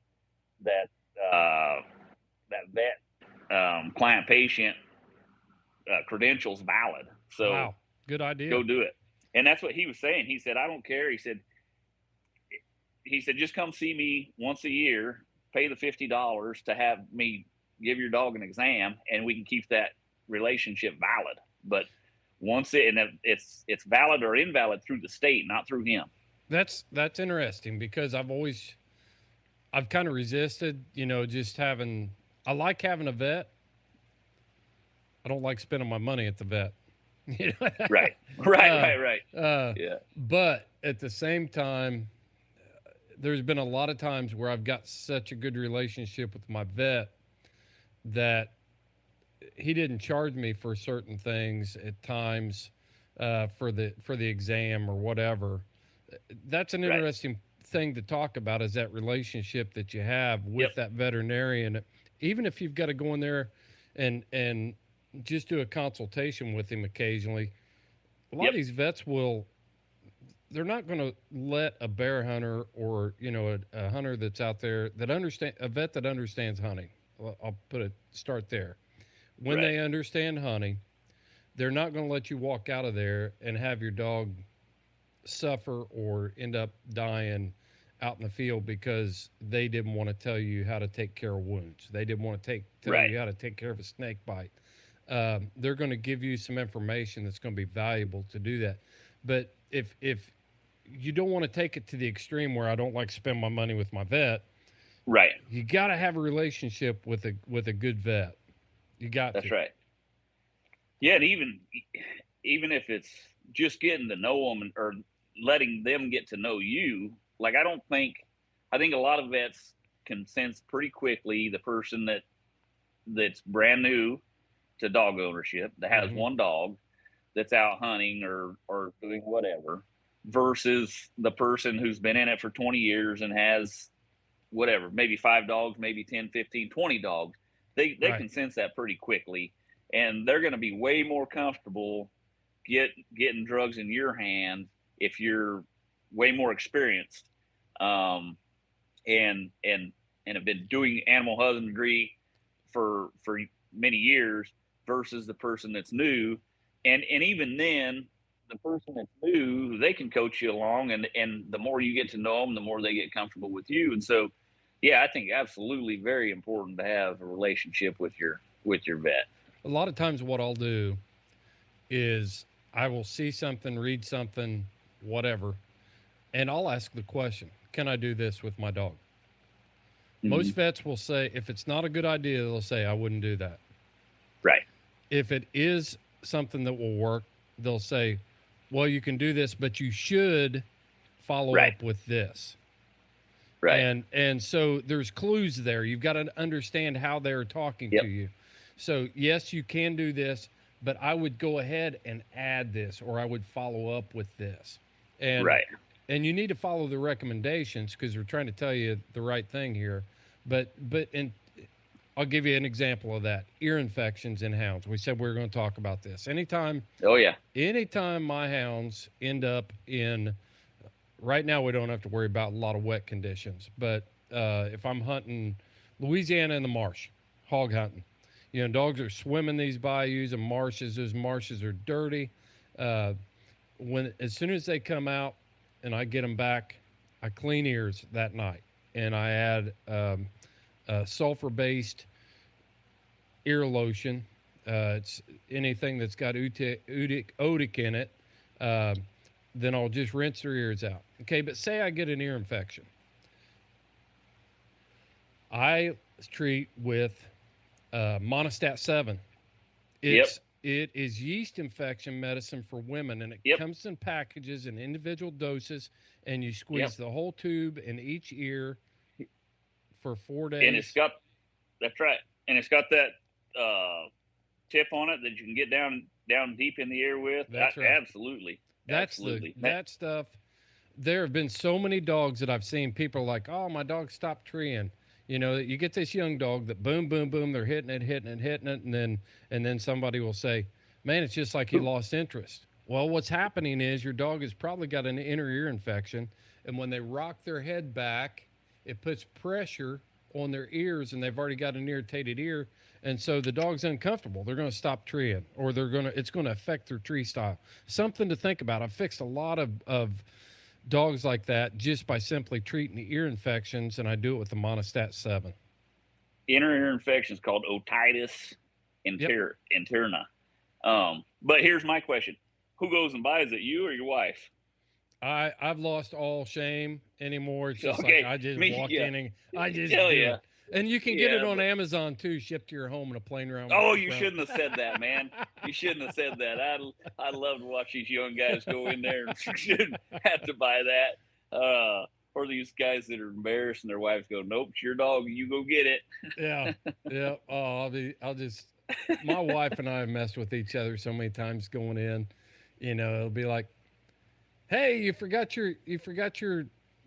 vet client patient credentials valid. So, wow, good idea. Go do it. And that's what he was saying. He said, I don't care. He said, just come see me once a year, pay the $50 to have me give your dog an exam, and we can keep that relationship valid. But once it's valid or invalid through the state, not through him. That's interesting, because I've kind of resisted, I like having a vet. I don't like spending my money at the vet. Right. Yeah. But at the same time, there's been a lot of times where I've got such a good relationship with my vet that he didn't charge me for certain things at times for the exam or whatever. That's an interesting thing to talk about, is that relationship that you have with that veterinarian. Even if you've got to go in there and just do a consultation with him occasionally, a lot of these vets they're not going to let a bear hunter or, a hunter that's out there a vet that understands hunting. I'll start there. When they understand hunting, they're not going to let you walk out of there and have your dog suffer or end up dying out in the field because they didn't want to tell you how to take care of wounds. They didn't want to tell you how to take care of a snake bite. They're going to give you some information that's going to be valuable to do that. But if you don't want to take it to the extreme where I don't like to spend my money with my vet, right, you got to have a relationship with a good vet. You got That's right. Yeah, and even if it's just getting to know them or letting them get to know you, like I think a lot of vets can sense pretty quickly the person that's brand new to dog ownership, that has one dog, that's out hunting or doing whatever, versus the person who's been in it for 20 years and has whatever, maybe 5 dogs, maybe 10, 15, 20 dogs. They can sense that pretty quickly, and they're going to be way more comfortable getting drugs in your hand if you're way more experienced, and have been doing animal husbandry for many years, versus the person that's new. And even then, the person that's new, they can coach you along, and the more you get to know them, the more they get comfortable with you. And so, yeah, I think absolutely very important to have a relationship with your vet. A lot of times what I'll do is I will see something, read something, whatever, and I'll ask the question, can I do this with my dog? Most vets will say, if it's not a good idea, they'll say, I wouldn't do that. Right. If it is something that will work, they'll say, well, you can do this, but you should follow up with this. Right. And so there's clues there. You've got to understand how they're talking to you. So yes, you can do this, but I would go ahead and add this, or I would follow up with this. And and you need to follow the recommendations, because we're trying to tell you the right thing here. But I'll give you an example of that. Ear infections in hounds. We said we were going to talk about this. Anytime my hounds end up in, right now we don't have to worry about a lot of wet conditions, but if I'm hunting Louisiana in the marsh, hog hunting, dogs are swimming these bayous and marshes. Those marshes are dirty. As soon as they come out and I get them back, I clean ears that night, and I add sulfur-based ear lotion. It's anything that's got otic in it. Then I'll just rinse their ears out. Okay, but say I get an ear infection. I treat with Monostat 7. It is yeast infection medicine for women, and it comes in packages and individual doses, and you squeeze the whole tube in each ear for 4 days. And it's got, that's right. And it's got that tip on it that you can get down deep in the ear with? That's right. Absolutely. That stuff. There have been so many dogs that I've seen. People are like, oh, my dog stopped treeing. You know, you get this young dog that boom, boom, boom, they're hitting it, and then somebody will say, man, it's just like he lost interest. Well, what's happening is your dog has probably got an inner ear infection, and when they rock their head back, it puts pressure on their ears, and they've already got an irritated ear, and so the dog's uncomfortable. They're going to stop treeing, or it's going to affect their tree style. Something to think about. I've fixed a lot of dogs like that just by simply treating the ear infections, and I do it with the Monostat 7. Inner ear infection is called otitis interna. But here's my question. Who goes and buys it, you or your wife? I've lost all shame anymore. It's just like I just walk in and I just do it. And you can get it on Amazon too, shipped to your home in a plane round. Oh, you shouldn't have said that, man. You shouldn't have said that. I love to watch these young guys go in there and shouldn't have to buy that. Or these guys that are embarrassed and their wives go, nope, it's your dog. You go get it. Yeah. Oh, my wife and I have messed with each other so many times going in. You know, it'll be like, hey, you forgot your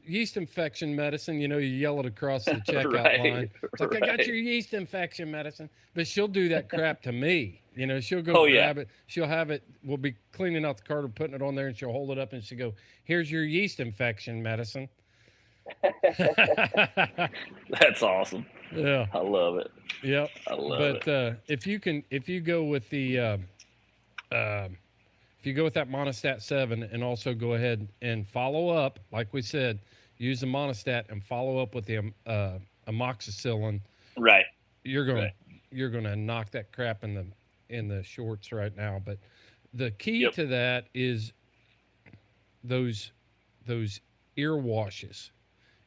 yeast infection medicine. You know, you yell it across the checkout line. It's like, I got your yeast infection medicine. But she'll do that crap to me. You know, she'll go grab it. She'll have it. We'll be cleaning out the carton, putting it on there, and she'll hold it up and she'll go, here's your yeast infection medicine. That's awesome. Yeah. I love it. Yep. I love it. But if you go with the if you go with that Monostat 7 and also go ahead and follow up, like we said, use the Monostat and follow up with the amoxicillin. Right. You're gonna knock that crap in the shorts right now. But the key to that is those ear washes.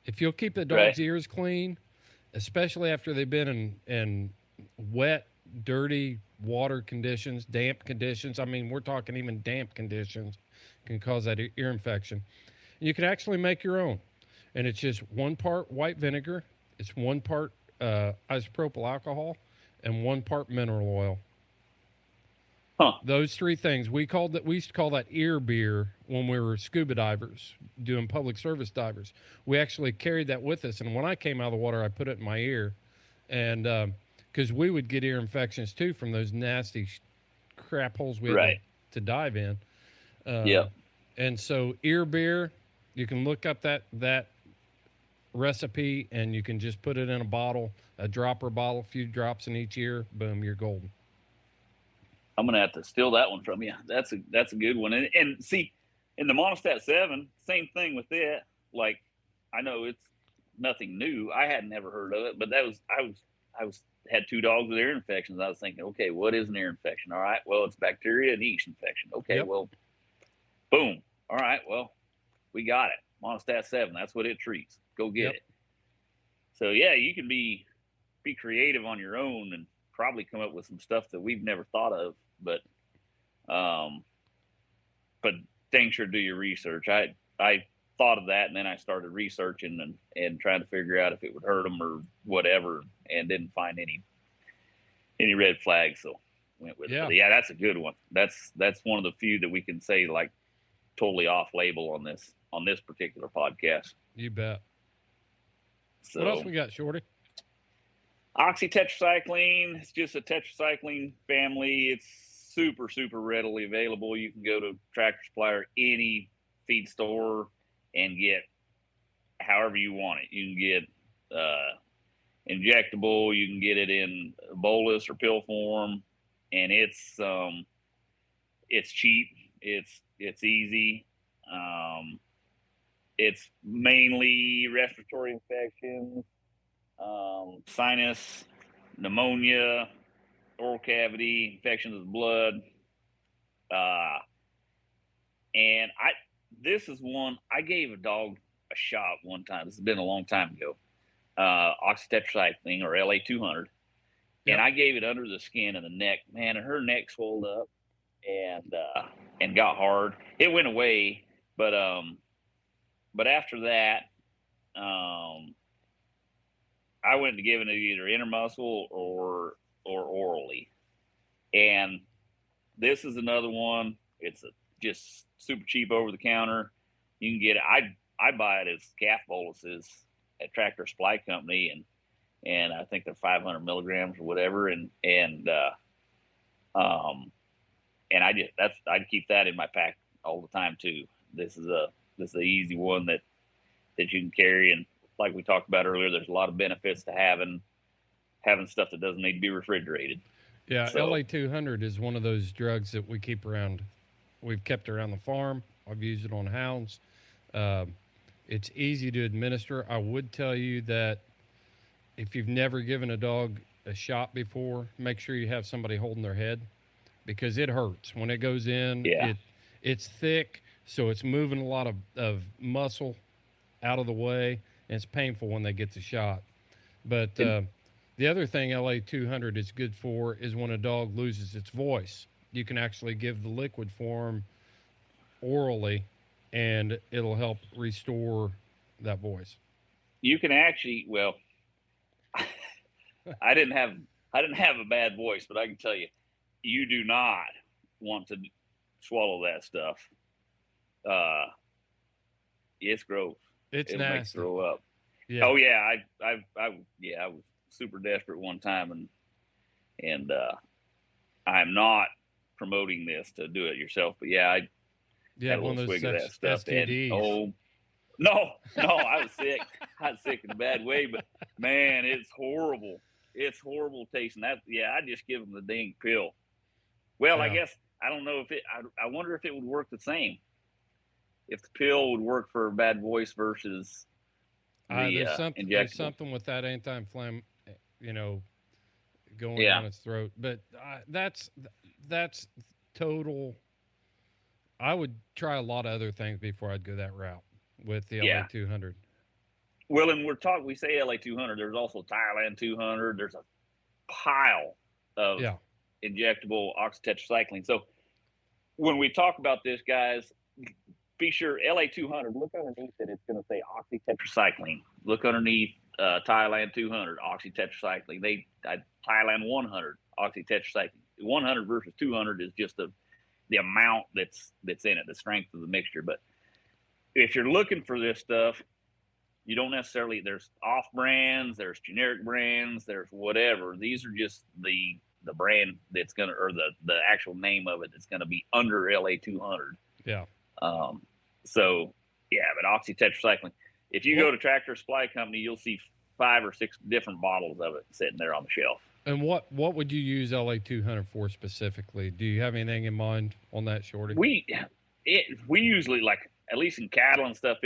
If you'll keep the dog's ears clean, especially after they've been in wet, dirty water conditions, damp conditions. I mean, we're talking even damp conditions can cause that ear infection. You can actually make your own. And it's just 1 part white vinegar. It's 1 part isopropyl alcohol and 1 part mineral oil. Those 3 things. We used to call that ear beer when we were scuba divers, doing public service divers. We actually carried that with us. And when I came out of the water, I put it in my ear. And, because we would get ear infections too from those nasty crap holes we had to dive in. And so ear beer, you can look up that recipe and you can just put it in a bottle, a dropper bottle, a few drops in each ear. Boom, you're golden. I'm gonna have to steal that one from you. That's a good one. And see, in the Monostat 7, same thing with it. Like, I know it's nothing new. I had never heard of it, but I had 2 dogs with ear infections. I was thinking, okay, what is an ear infection? All right, well, it's bacteria and yeast infection. Okay, well, boom. All right, well, we got it. Monostat 7, that's what it treats. Go get it. So yeah, you can be creative on your own and probably come up with some stuff that we've never thought of. But dang sure do your research. I thought of that, and then I started researching and trying to figure out if it would hurt them or whatever, and didn't find any red flags, so went with it. But yeah, that's a good one. That's one of the few that we can say like totally off label on this particular podcast. You bet. So, what else we got, Shorty? Oxytetracycline. It's just a tetracycline family. It's super, super readily available. You can go to Tractor Supply or any feed store and get however you want it. You can get injectable. You can get it in bolus or pill form, and it's cheap. It's easy. It's mainly respiratory infections, sinus, pneumonia, oral cavity, infections of the blood. And this is one I gave a dog a shot one time. This has been a long time ago. Oxytetracycline or LA200. And I gave it under the skin and the neck, man, and her neck swelled up and got hard. It went away, but after that, I went to giving it either intermuscle or orally. And this is another one. It's just super cheap over the counter. You can get it. I buy it as calf boluses at Tractor Supply Company, and I think they're 500 milligrams or whatever. And I'd keep that in my pack all the time too. This is an easy one that you can carry. And like we talked about earlier, there's a lot of benefits to having stuff that doesn't need to be refrigerated. Yeah. So, LA200 is one of those drugs that we keep around. We've kept around the farm. I've used it on hounds. It's easy to administer. I would tell you that if you've never given a dog a shot before, make sure you have somebody holding their head, because it hurts when it goes in. Yeah. It's thick, so it's moving a lot of muscle out of the way, and it's painful when they get the shot. But the other thing LA200 is good for is when a dog loses its voice. You can actually give the liquid form orally, and it'll help restore that voice. You can actually, well, I didn't have a bad voice, but I can tell you, you do not want to swallow that stuff. It's gross. It'll nasty. Make throw up. Yeah. Oh yeah, I was super desperate one time, and I'm not promoting this to do it yourself, but yeah, I had a little swig of that stuff. STDs. And, no, I was sick. I was sick in a bad way, but man, it's horrible. It's horrible tasting. That, yeah, I just give them the dang pill. Well, yeah. I guess I don't know if it. I wonder if it would work the same. If the pill would work for a bad voice versus the injectable. There's something with that anti-inflammatory, going down its throat. But that's total. I would try a lot of other things before I'd go that route with the LA200. Well, and we say LA200. There's also Thailand 200. There's a pile of injectable oxytetracycline. So when we talk about this, guys, be sure LA200, look underneath it. It's going to say oxytetracycline. Look underneath Thailand 200, oxytetracycline. Thailand 100, oxytetracycline. 100 versus 200 is just the amount that's in it, the strength of the mixture. But if you're looking for this stuff, you don't necessarily, there's off brands, there's generic brands, there's whatever. These are just the brand that's going to, or the actual name of it that's going to be under LA200. Yeah. So yeah, but oxytetracycline, if you go to Tractor Supply Company, you'll see 5 or 6 different bottles of it sitting there on the shelf. And what would you use LA200 for specifically? Do you have anything in mind on that, Shorty? We usually, like, at least in cattle and stuff,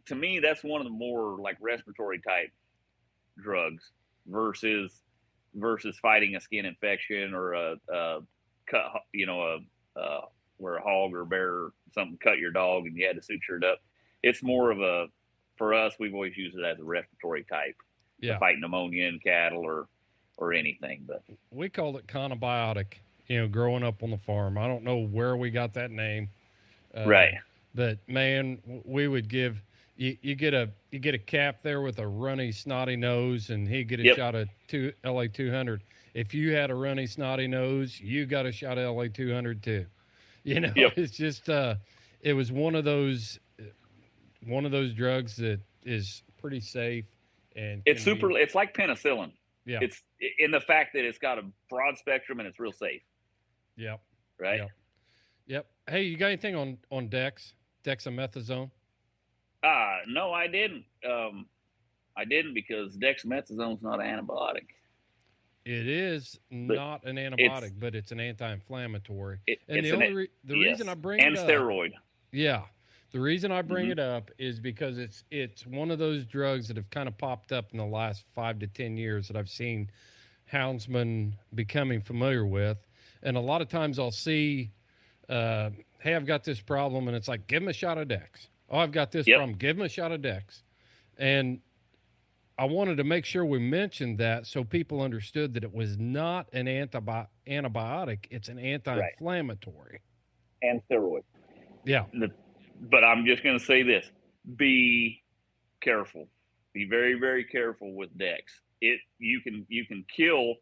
to me, that's one of the more like respiratory type drugs versus fighting a skin infection or a cut, where a hog or a bear or something cut your dog and you had to suture it up. It's more of for us, we've always used it as a respiratory type, to fight pneumonia in cattle or anything. But we called it conibiotic, growing up on the farm. I don't know where we got that name. Right. But man, we would give you get a calf there with a runny, snotty nose, and he'd get a shot of LA200. If you had a runny, snotty nose, you got a shot of LA200 too. It's just it was one of those drugs that is pretty safe, and it's super. It's like penicillin. Yeah. It's in the fact that it's got a broad spectrum and it's real safe. Yep. Right. Yep. Hey, you got anything on dexamethasone? No, I didn't. I didn't because dexamethasone's not an antibiotic. It is not an antibiotic, but it's an anti-inflammatory. The reason I bring it up, and steroid. Yeah. The reason I bring it up is because it's one of those drugs that have kind of popped up in the last 5 to 10 years that I've seen houndsmen becoming familiar with. And a lot of times I'll see, hey, I've got this problem, and it's like, give him a shot of Dex. Oh, I've got this problem. Give him a shot of Dex. And I wanted to make sure we mentioned that so people understood that it was not an antibiotic. It's an anti-inflammatory. Right. And steroid. Yeah. But I'm just going to say this. Be careful. Be very, very careful with Dex. You can kill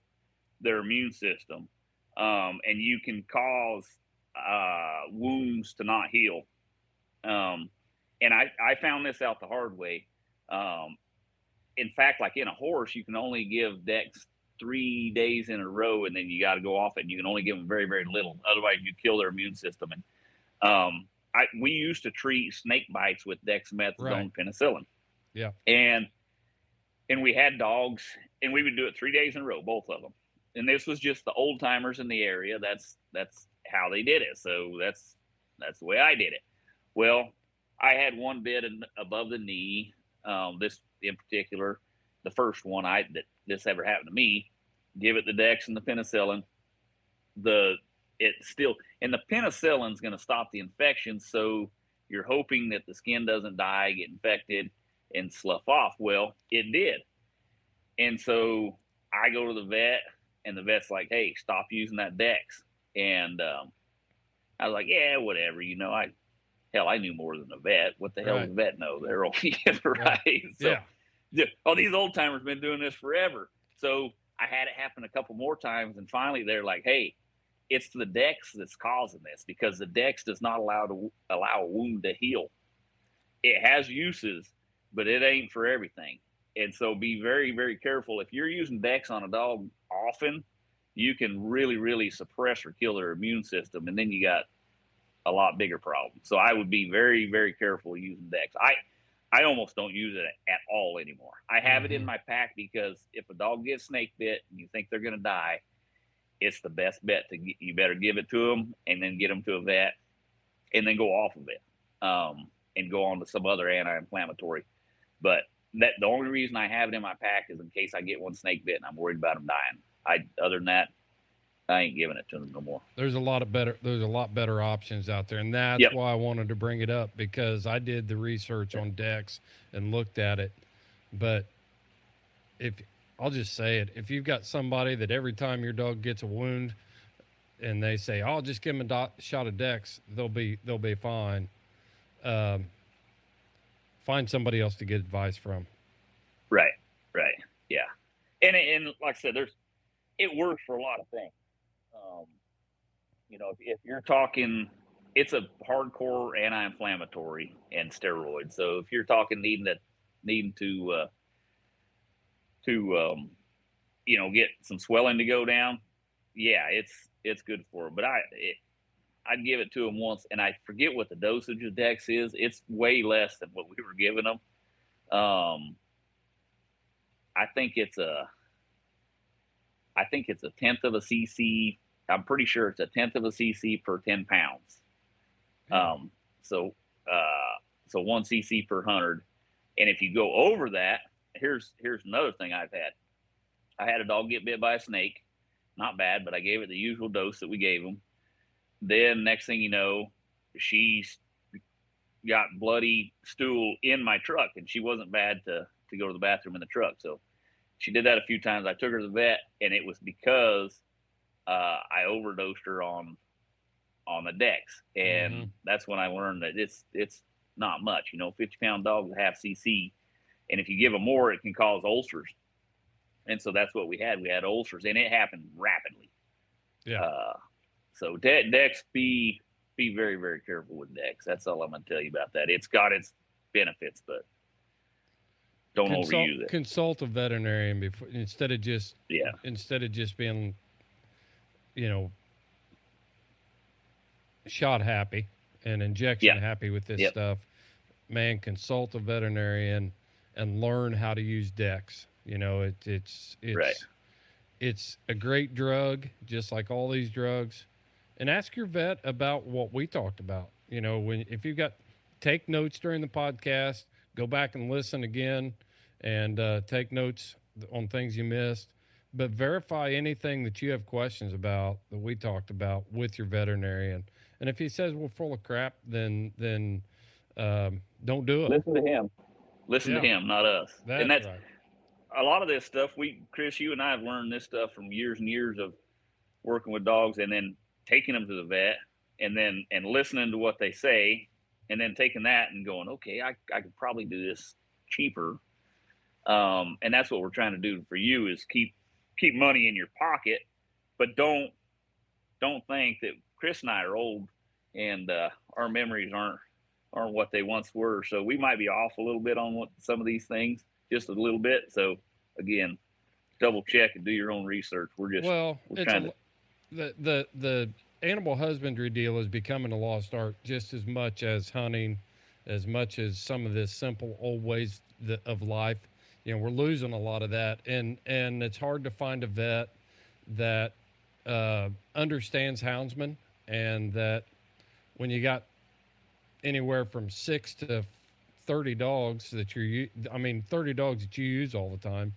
their immune system. and you can cause wounds to not heal. And I found this out the hard way. In fact, like in a horse, you can only give Dex 3 days in a row, and then you got to go off it. And you can only give them very, very little. Otherwise, you kill their immune system. And we used to treat snake bites with dexamethasone penicillin. Yeah. And we had dogs, and we would do it 3 days in a row, both of them. And this was just the old timers in the area. That's how they did it. So that's the way I did it. Well, I had one bit above the knee. This in particular, the first one that this ever happened to me. Give it the Dex and the penicillin. And the penicillin's going to stop the infection. So you're hoping that the skin doesn't die, get infected, and slough off. Well, it did. And so I go to the vet, and the vet's like, "Hey, stop using that Dex." And I was like, "Yeah, whatever." I knew more than the vet. What the hell does the vet know? They're only right. So, these old timers been doing this forever. So I had it happen a couple more times, and finally they're like, "Hey, it's the Dex that's causing this, because the Dex does not allow a wound to heal. It has uses, but it ain't for everything. And so be very, very careful. If you're using Dex on a dog often, you can really, really suppress or kill their immune system, and then you got a lot bigger problem. So I would be very, very careful using Dex. I almost don't use it at all anymore. I have it in my pack because if a dog gets snake bit and you think they're going to die, it's the best bet you better give it to them and then get them to a vet and then go off of it and go on to some other anti-inflammatory. But the only reason I have it in my pack is in case I get one snake bit and I'm worried about them dying. Other than that, I ain't giving it to them no more. There's a lot better options out there, and that's why I wanted to bring it up, because I did the research on Dex and looked at it. But I'll just say it, if you've got somebody that every time your dog gets a wound and they say, "I'll just give them a shot of Dex," they'll be fine. Find somebody else to get advice from. Right. Yeah. And like I said, it works for a lot of things. If you're talking, it's a hardcore anti-inflammatory and steroid. So if you're talking needing to get some swelling to go down, it's good for them. But I'd give it to them once, and I forget what the dosage of Dex is. It's way less than what we were giving them. I think it's a tenth of a cc. I'm pretty sure it's a tenth of a cc per 10 pounds. So 1 cc per 100. And if you go over that, here's another thing I've had. I had a dog get bit by a snake. Not bad, but I gave it the usual dose that we gave them. Then next thing you know, she's got bloody stool in my truck, and she wasn't bad to go to the bathroom in the truck. So she did that a few times. I took her to the vet, and it was because I overdosed her on the Dex. And that's when I learned that it's not much. 50-pound dog with half cc. And if you give them more, it can cause ulcers. And so that's what we had. We had ulcers, and it happened rapidly. Yeah. So Dex, be very, very careful with Dex. That's all I'm going to tell you about that. It's got its benefits, but don't overuse it. Consult a veterinarian before, instead of just being, shot happy and injection happy with this stuff. Man, consult a veterinarian and learn how to use Dex. It's a great drug, just like all these drugs. And ask your vet about what we talked about. If you've take notes during the podcast, go back and listen again and take notes on things you missed. But verify anything that you have questions about that we talked about with your veterinarian. And if he says we're full of crap, then don't do it. Listen to him. To him, not us. That's right. A lot of this stuff, Chris, you and I have learned this stuff from years and years of working with dogs, and then taking them to the vet, and listening to what they say, and then taking that and going, okay, I could probably do this cheaper. And that's what we're trying to do for you, is keep money in your pocket, but don't don't think that Chris and I are old, and our memories aren't what they once were. So we might be off a little bit on some of these things, just a little bit. So again, double check and do your own research. We're trying the animal husbandry deal is becoming a lost art just as much as hunting, as much as some of this simple old ways of life. We're losing a lot of that, and it's hard to find a vet that understands houndsmen, and that when you got anywhere from 6 to 30 dogs that 30 dogs that you use all the time,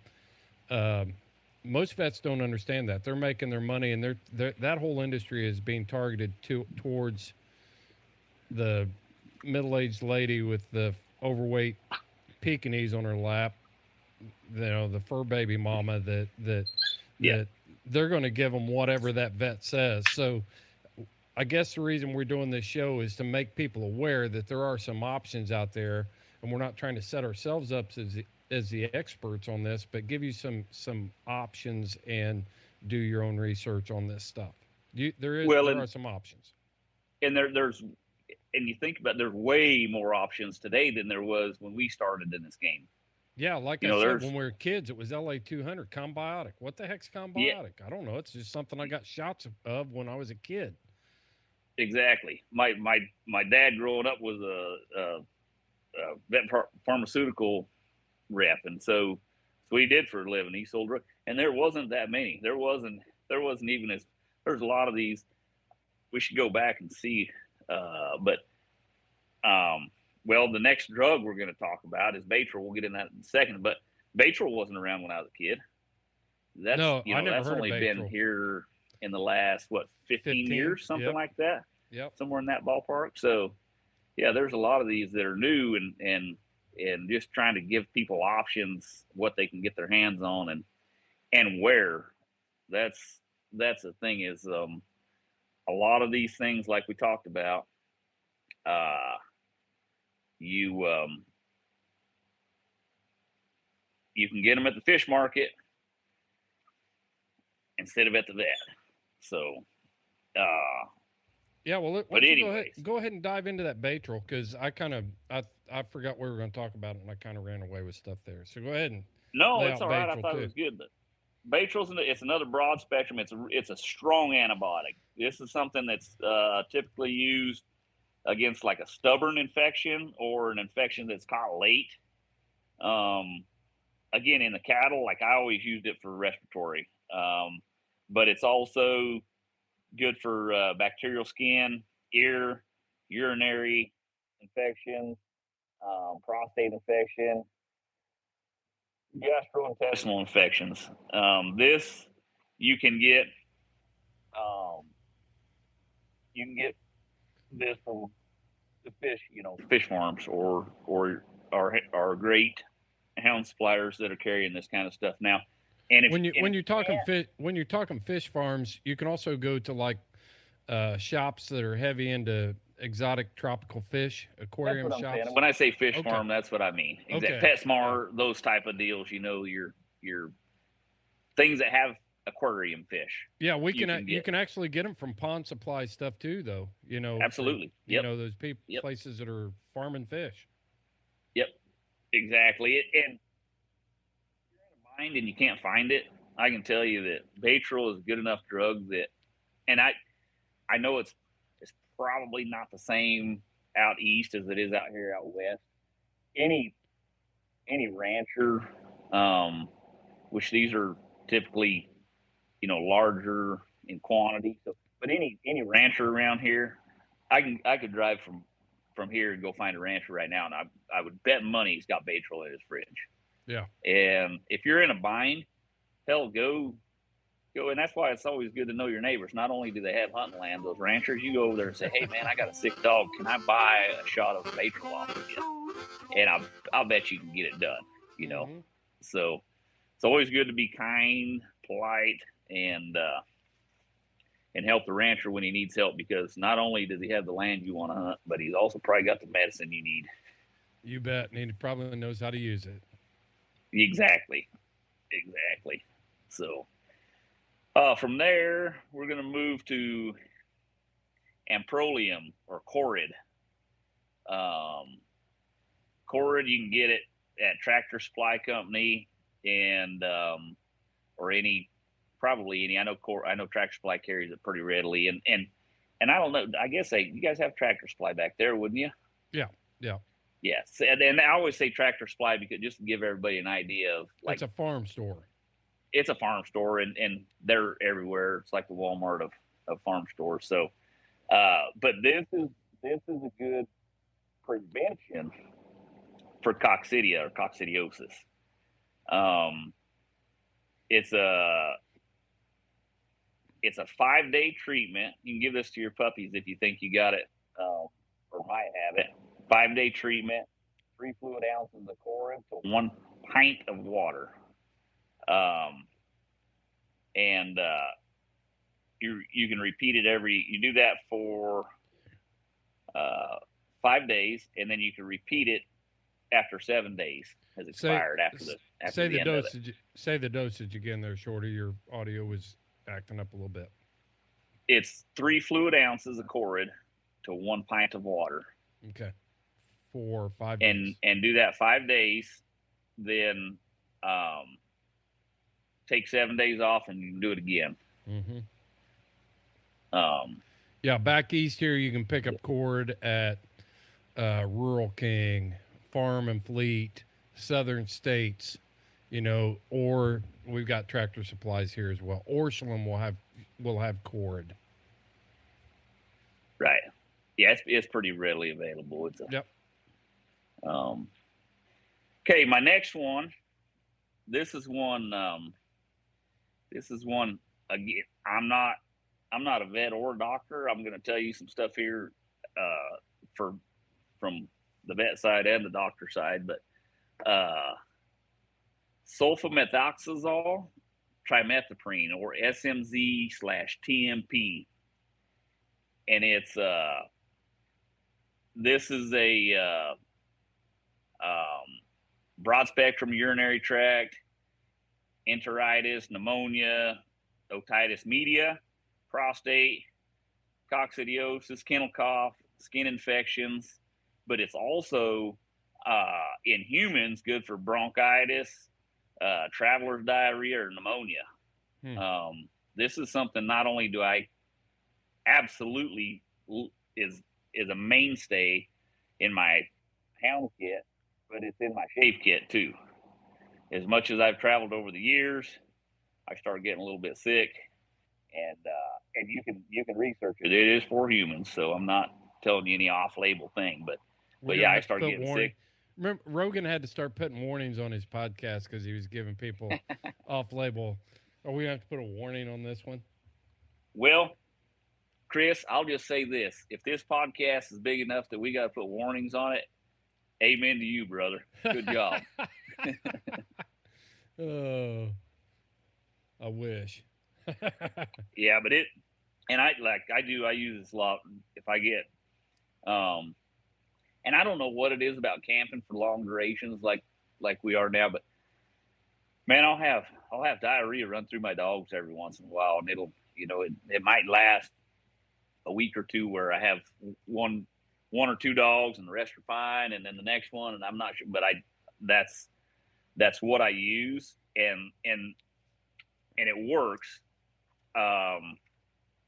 most vets don't understand that. They're making their money, and that whole industry is being targeted towards the middle-aged lady with the overweight Pekingese on her lap, the fur baby mama that they're going to give them whatever that vet says. So I guess the reason we're doing this show is to make people aware that there are some options out there, and we're not trying to set ourselves up as the experts on this, but give you some options and do your own research on this stuff. There are some options. And there's you think about, there's way more options today than there was when we started in this game. Yeah, like I said, when we were kids, it was LA-200, Combiotic. What the heck's Combiotic? Yeah. I don't know. It's just something I got shots of when I was a kid. Exactly. My dad growing up was a vet pharmaceutical rep, and so he did for a living. He sold, and there wasn't that many. There wasn't even there's a lot of these. We should go back and see, well, the next drug we're going to talk about is Baytril. We'll get in that in a second, but Baytril wasn't around when I was a kid. I never that's heard only of been here in the last 15 years, something like that. Yep. Somewhere in that ballpark. So yeah, there's a lot of these that are new and just trying to give people options, what they can get their hands on and where. That's the thing is, a lot of these things, like we talked about, you can get them at the fish market instead of at the vet. So, yeah, well, go ahead and dive into that Baytril, because I forgot we were going to talk about it, and I kind of ran away with stuff there. So go ahead and it's all right. I thought it was good, but Baytril's it's another broad spectrum. It's a strong antibiotic. This is something that's typically used against like a stubborn infection or an infection that's caught late. Again, in the cattle, like I always used it for respiratory, but it's also good for bacterial skin, ear, urinary infections, prostate infection, gastrointestinal infections. This you can get this from the fish farms or our great hound suppliers that are carrying this kind of stuff now. And when you're talking fish farms, you can also go to like shops that are heavy into exotic tropical fish, aquarium shops. When I say fish farm, that's what I mean. Exactly. PetSmart, those type of deals. Your things that have aquarium fish. Yeah, you can actually get them from pond supply stuff too, though. Absolutely. Those places that are farming fish. Yep, exactly. And if you're in a bind and you can't find it, I can tell you that Baytril is a good enough drug that, and I know it's probably not the same out east as it is out here out west. Any rancher, which these are typically, larger in quantity. So, but any rancher around here, I could drive from here and go find a rancher right now, and I would bet money he's got Baytril in his fridge. Yeah. And if you're in a bind, hell, go, and that's why it's always good to know your neighbors. Not only do they have hunting land, those ranchers, you go over there and say, "Hey man, I got a sick dog. Can I buy a shot of Baytril off of you?" And I'll bet you can get it done. Mm-hmm. So it's always good to be kind, polite, and help the rancher when he needs help, because not only does he have the land you want to hunt, but he's also probably got the medicine you need. You bet. And he probably knows how to use it. Exactly. So, From there, we're going to move to Amprolium or Corid. Corid, you can get it at Tractor Supply Company and or probably any. I know Tractor Supply carries it pretty readily, and I don't know. I guess you guys have Tractor Supply back there, wouldn't you? Yeah. Yes, and I always say Tractor Supply because just to give everybody an idea of it's a farm store. It's a farm store, and they're everywhere. It's like the Walmart of farm stores. So, but this is a good prevention for Coccidia or Coccidiosis. It's a 5-day treatment. You can give this to your puppies if you think you got it or might have it. 5-day treatment, 3 fluid ounces of Corin to 1 pint of water. And you can repeat it you do that for 5 days, and then you can repeat it after 7 days has expired say the dosage. Say the dosage again there, Shorty. Your audio was acting up a little bit. It's 3 fluid ounces of Corid to 1 pint of water. Okay. For 5 days. And do that 5 days, then take 7 days off, and you can do it again. Mm-hmm. Back east here, you can pick up Corid at Rural King, Farm and Fleet, Southern States, or we've got Tractor Supplies here as well. Orscheln will have Corid. Right. Yeah, it's pretty readily available. Yep. Okay, my next one. This is one again. I'm not a vet or a doctor. I'm going to tell you some stuff here from the vet side and the doctor side, but sulfamethoxazole trimethoprim, or SMZ/TMP, and it's this is a broad spectrum urinary tract, enteritis, pneumonia, otitis media, prostate, coccidiosis, kennel cough, skin infections, but it's also in humans good for bronchitis, traveler's diarrhea, or pneumonia. This is something not only do I absolutely is a mainstay in my hound kit, but it's in my shave kit too. As much as I've traveled over the years, I started getting a little bit sick, and you can research it. It is for humans, so I'm not telling you any off-label thing, but yeah, I started getting sick. Remember, Rogan had to start putting warnings on his podcast because he was giving people off-label. Are we going to have to put a warning on this one? Well, Chris, I'll just say this. If this podcast is big enough that we got to put warnings on it, amen to you, brother. Good job. Oh, I wish. Yeah, but I use this a lot if I get, and I don't know what it is about camping for long durations like we are now, but man, I'll have diarrhea run through my dogs every once in a while, and it'll, it might last a week or two where I have one or two dogs and the rest are fine, and then the next one, and I'm not sure, but that's what I use, and it works.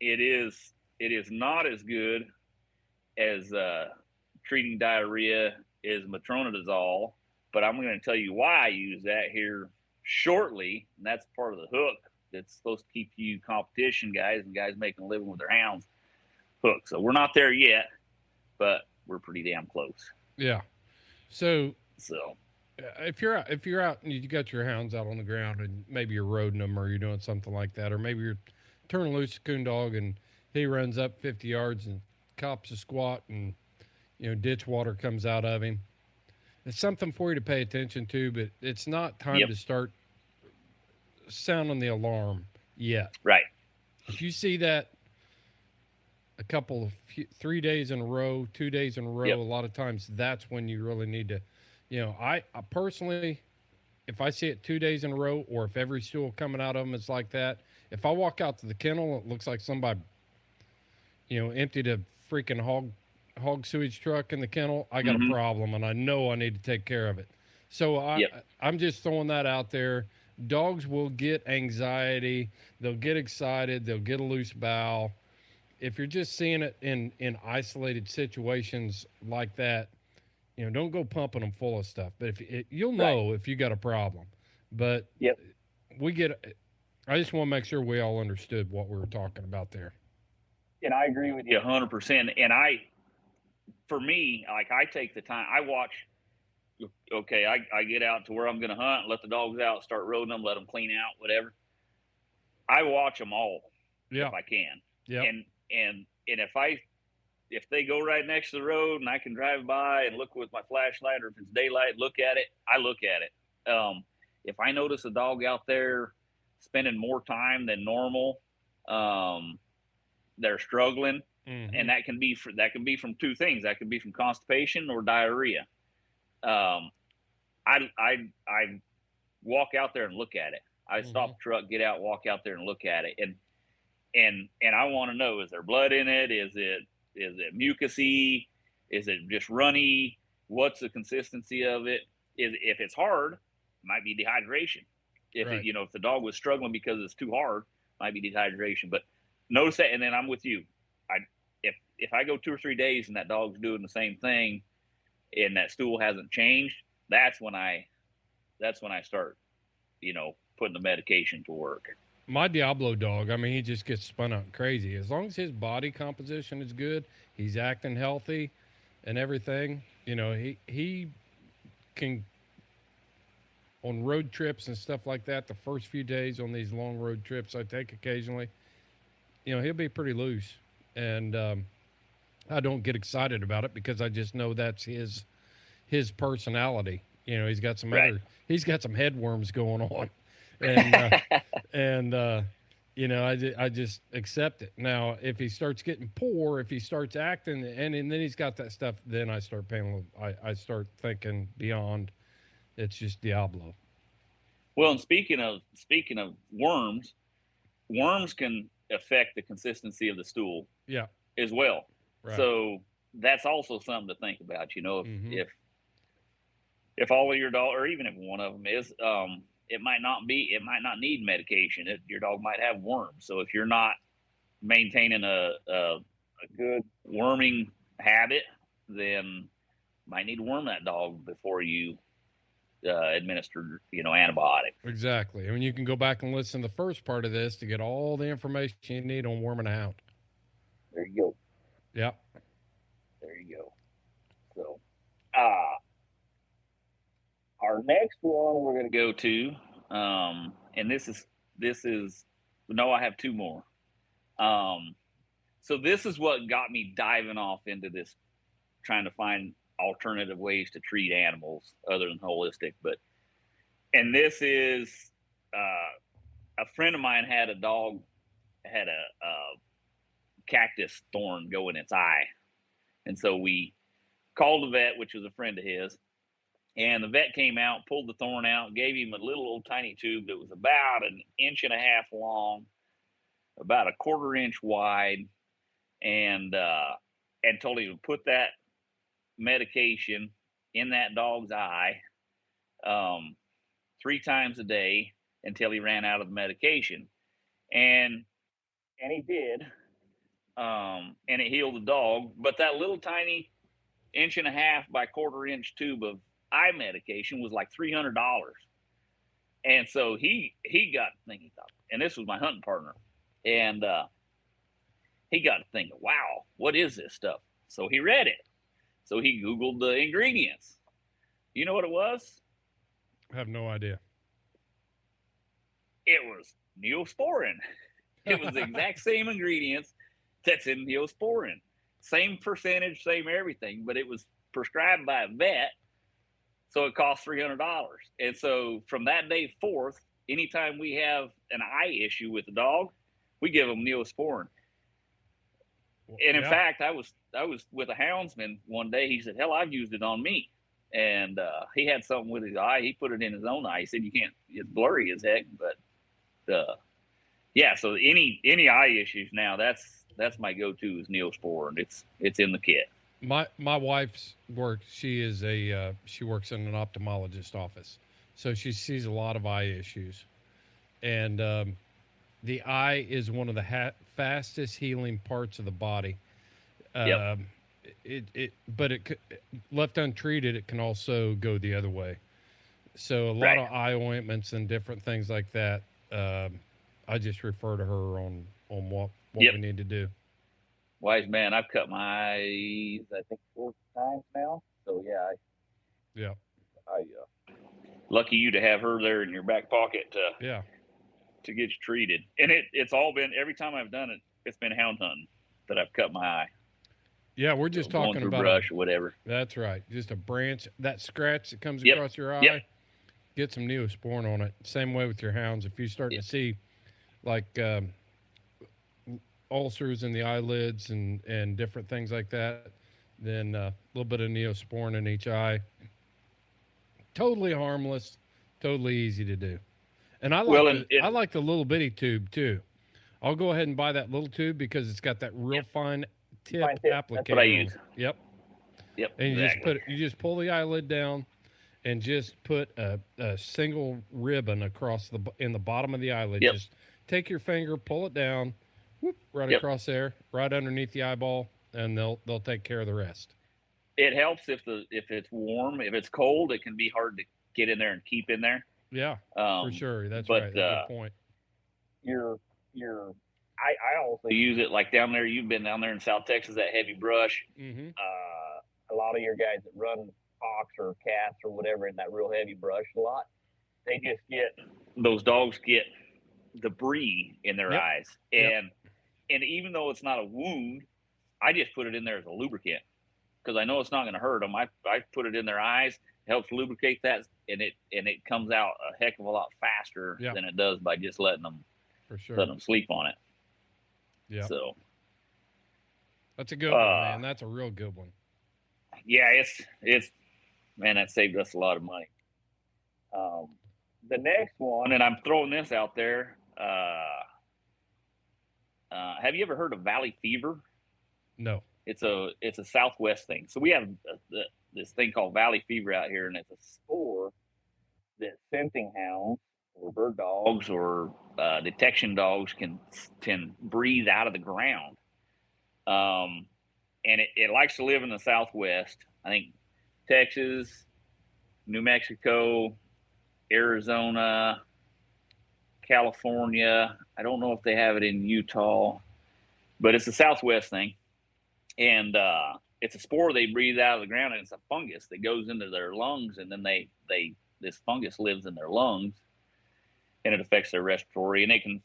It is not as good as treating diarrhea is metronidazole, but I'm going to tell you why I use that here shortly, and that's part of the hook that's supposed to keep you competition guys and guys making a living with their hounds hook. So we're not there yet, but we're pretty damn close. Yeah. So if you're out and you got your hounds out on the ground and maybe you're roading them or you're doing something like that, or maybe you're turning loose a coon dog and he runs up 50 yards and cops a squat and, ditch water comes out of him. It's something for you to pay attention to, but it's not time to start sounding the alarm yet. Right. If you see that 3 days in a row, 2 days in a row, a lot of times that's when you really need to, I personally, if I see it 2 days in a row, or if every stool coming out of them is like that, If I walk out to the kennel, it looks like somebody, emptied a freaking hog sewage truck in the kennel. I got a problem, and I know I need to take care of it. So I'm just throwing that out there. Dogs will get anxiety. They'll get excited. They'll get a loose bowel. If you're just seeing it in isolated situations like that, don't go pumping them full of stuff. But you'll know if you got a problem. But I just want to make sure we all understood what we were talking about there. And I agree with you 100%. And for me, like, I take the time. I watch. Okay, I get out to where I'm going to hunt, let the dogs out, start roading them, let them clean out, whatever. I watch them all if I can. Yeah. And if they go right next to the road and I can drive by and look with my flashlight, or if it's daylight, look at it, I look at it. If I notice a dog out there spending more time than normal, they're struggling, and that can be from two things. That could be from constipation or diarrhea. I walk out there and look at it. I stop the truck, get out, walk out there and look at it. And I want to know, is there blood in it? Is it mucousy? Is it just runny? What's the consistency of it? If it's hard, it might be dehydration. If the dog was struggling because it's too hard, it might be dehydration. But notice that, and then I'm with you. If I go 2 or 3 days and that dog's doing the same thing and that stool hasn't changed, that's when I start, putting the medication to work. My Diablo dog, he just gets spun out crazy. As long as his body composition is good, he's acting healthy and everything, he can, on road trips and stuff like that, the first few days on these long road trips I take occasionally, he'll be pretty loose. And I don't get excited about it because I just know that's his personality. He's got some he's got some headworms going on. And I just accept it. Now, if he starts getting poor, if he starts acting, and then he's got that stuff, then I start paying. I start thinking beyond. It's just Diablo. Well, and speaking of worms can affect the consistency of the stool. Yeah. As well. Right. So that's also something to think about. If all of your dog, or even if one of them is, it might not need medication. Your dog might have worms. So if you're not maintaining a good worming habit, then might need to worm that dog before you administer, antibiotic. Exactly. You can go back and listen to the first part of this to get all the information you need on worming a hound. There you go. Yep. There you go. So, our next one we're going to go to, and this is, no, I have 2 more. So this is what got me diving off into this, trying to find alternative ways to treat animals other than holistic. And this is, a friend of mine had a dog, had a cactus thorn go in its eye. And so we called the vet, which was a friend of his, and the vet came out, pulled the thorn out, gave him a little old tiny tube that was about 1.5 inches long, about 1/4 inch wide, and told him to put that medication in that dog's eye 3 times a day until he ran out of the medication. And he did. And it healed the dog. But that little tiny 1.5 inch by 1/4 inch tube of eye medication was like $300. And so he got thinking, and this was my hunting partner, and he got thinking, wow, what is this stuff? So he read it. So he Googled the ingredients. You know what it was? I have no idea. It was Neosporin. It was the exact same ingredients that's in Neosporin. Same percentage, same everything, but it was prescribed by a vet, so it cost $300. And so from that day forth, anytime we have an eye issue with the dog, we give them Neosporin. And in fact, I was with a houndsman one day. He said, hell, I've used it on me. And he had something with his eye. He put it in his own eye. He said, you can't, it's blurry as heck, but Yeah. So any eye issues now, that's my go-to is Neosporin. It's in the kit. My wife's work. She works in an ophthalmologist office, so she sees a lot of eye issues, and the eye is one of the fastest healing parts of the body. Yep. But left untreated, it can also go the other way. So a lot Right. of eye ointments and different things like that. I just refer to her on what Yep. we need to do. Wise man, I've cut my eyes, I think 4 times now. So yeah. Lucky you to have her there in your back pocket to get you treated. And it's all been, every time I've done it, it's been hound hunting that I've cut my eye. Yeah, we're just talking about brush or whatever. That's right. Just a branch, that scratch that comes across your eye. Get some Neosporin on it. Same way with your hounds. If you start to see like ulcers in the eyelids and different things like that, then a little bit of Neosporin in each eye. Totally harmless, totally easy to do. And I like the little bitty tube too. I'll go ahead and buy that little tube because it's got that real fine tip applicator. That's what I use. Yep. And exactly. you just pull the eyelid down and just put a single ribbon across in the bottom of the eyelid. Yep. Just take your finger, pull it down, whoop, right across there, right underneath the eyeball, and they'll take care of the rest. It helps if it's warm. If it's cold, it can be hard to get in there and keep in there. Yeah, for sure. That's right. That's a good point. I also use it like down there. You've been down there in South Texas, that heavy brush. Mm-hmm. A lot of your guys that run fox or cats or whatever in that real heavy brush a lot, those dogs get debris in their eyes. And even though it's not a wound, I just put it in there as a lubricant because I know it's not going to hurt them. I put it in their eyes, helps lubricate that, and it comes out a heck of a lot faster than it does by just letting them sleep on it. Yeah. So that's a good one, man. That's a real good one. Yeah, it's man, that saved us a lot of money. The next one, and I'm throwing this out there. Have you ever heard of valley fever? No. It's a Southwest thing. So we have this thing called valley fever out here, and it's a spore that scenting hounds or bird dogs or detection dogs can breathe out of the ground. And it likes to live in the Southwest. I think Texas, New Mexico, Arizona, California. I don't know if they have it in Utah, but it's a Southwest thing. And it's a spore they breathe out of the ground, and it's a fungus that goes into their lungs, and then this fungus lives in their lungs, and it affects their respiratory, and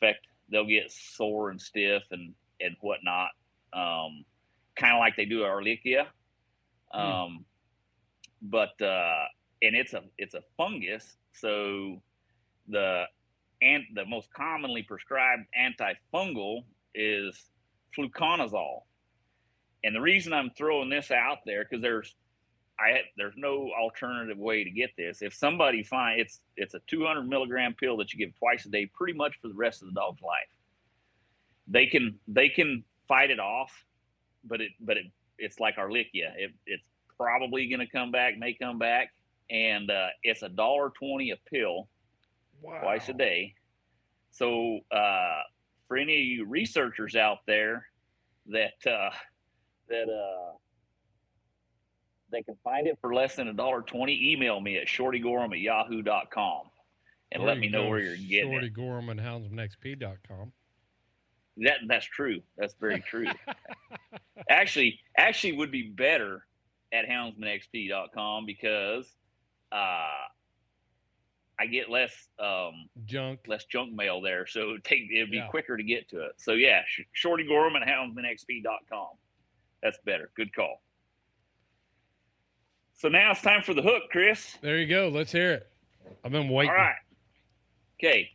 they'll get sore and stiff and whatnot, kind of like they do Ehrlichia. But and it's a fungus, so the most commonly prescribed antifungal is fluconazole. And the reason I'm throwing this out there, because there's no alternative way to get this. If somebody finds it's a 200 milligram pill that you give twice a day, pretty much for the rest of the dog's life. They can fight it off, but it's like Ehrlichia. It's probably going to may come back, and it's $1.20 a pill, twice a day. So for any of you researchers out there that they can find it for less than $1.20, email me at shortygorham@yahoo.com and let me know where you're getting Shorty Gorham and houndsmanxp.com. That's true. That's very true. actually would be better at houndsmanxp.com because I get less junk mail there, so it'd be quicker to get to it. So yeah, Shorty Gorham and houndsmanxp.com. That's better. Good call. So now it's time for the hook, Chris. There you go. Let's hear it. I've been waiting. All right. Okay.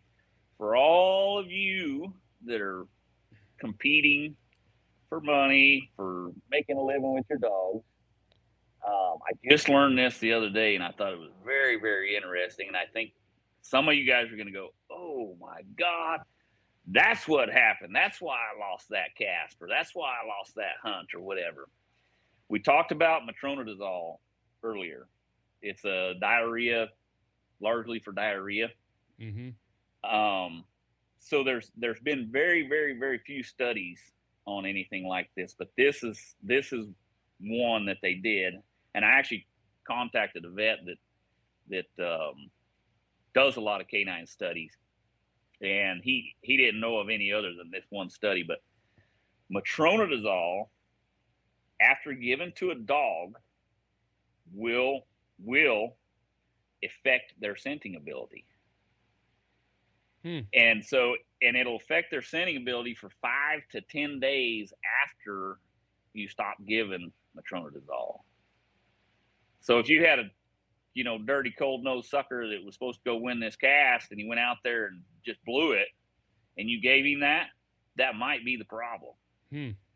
For all of you that are competing for money, for making a living with your dogs, I just learned this the other day, and I thought it was very, very interesting. And I think some of you guys are going to go, oh, my God, that's what happened. That's why I lost that cast, or that's why I lost that hunt, or whatever. We talked about metronidazole earlier. It's a diarrhea, largely for diarrhea. Mm-hmm. So there's been very, very, very few studies on anything like this, but this is one that they did, and I actually contacted a vet that does a lot of canine studies, and he didn't know of any other than this one study. But metronidazole, after given to a dog, will affect their scenting ability. And it'll affect their scenting ability for 5 to 10 days after you stop giving metronidazole. So if you had a, dirty cold nosed sucker that was supposed to go win this cast, and he went out there and just blew it, and you gave him that might be the problem.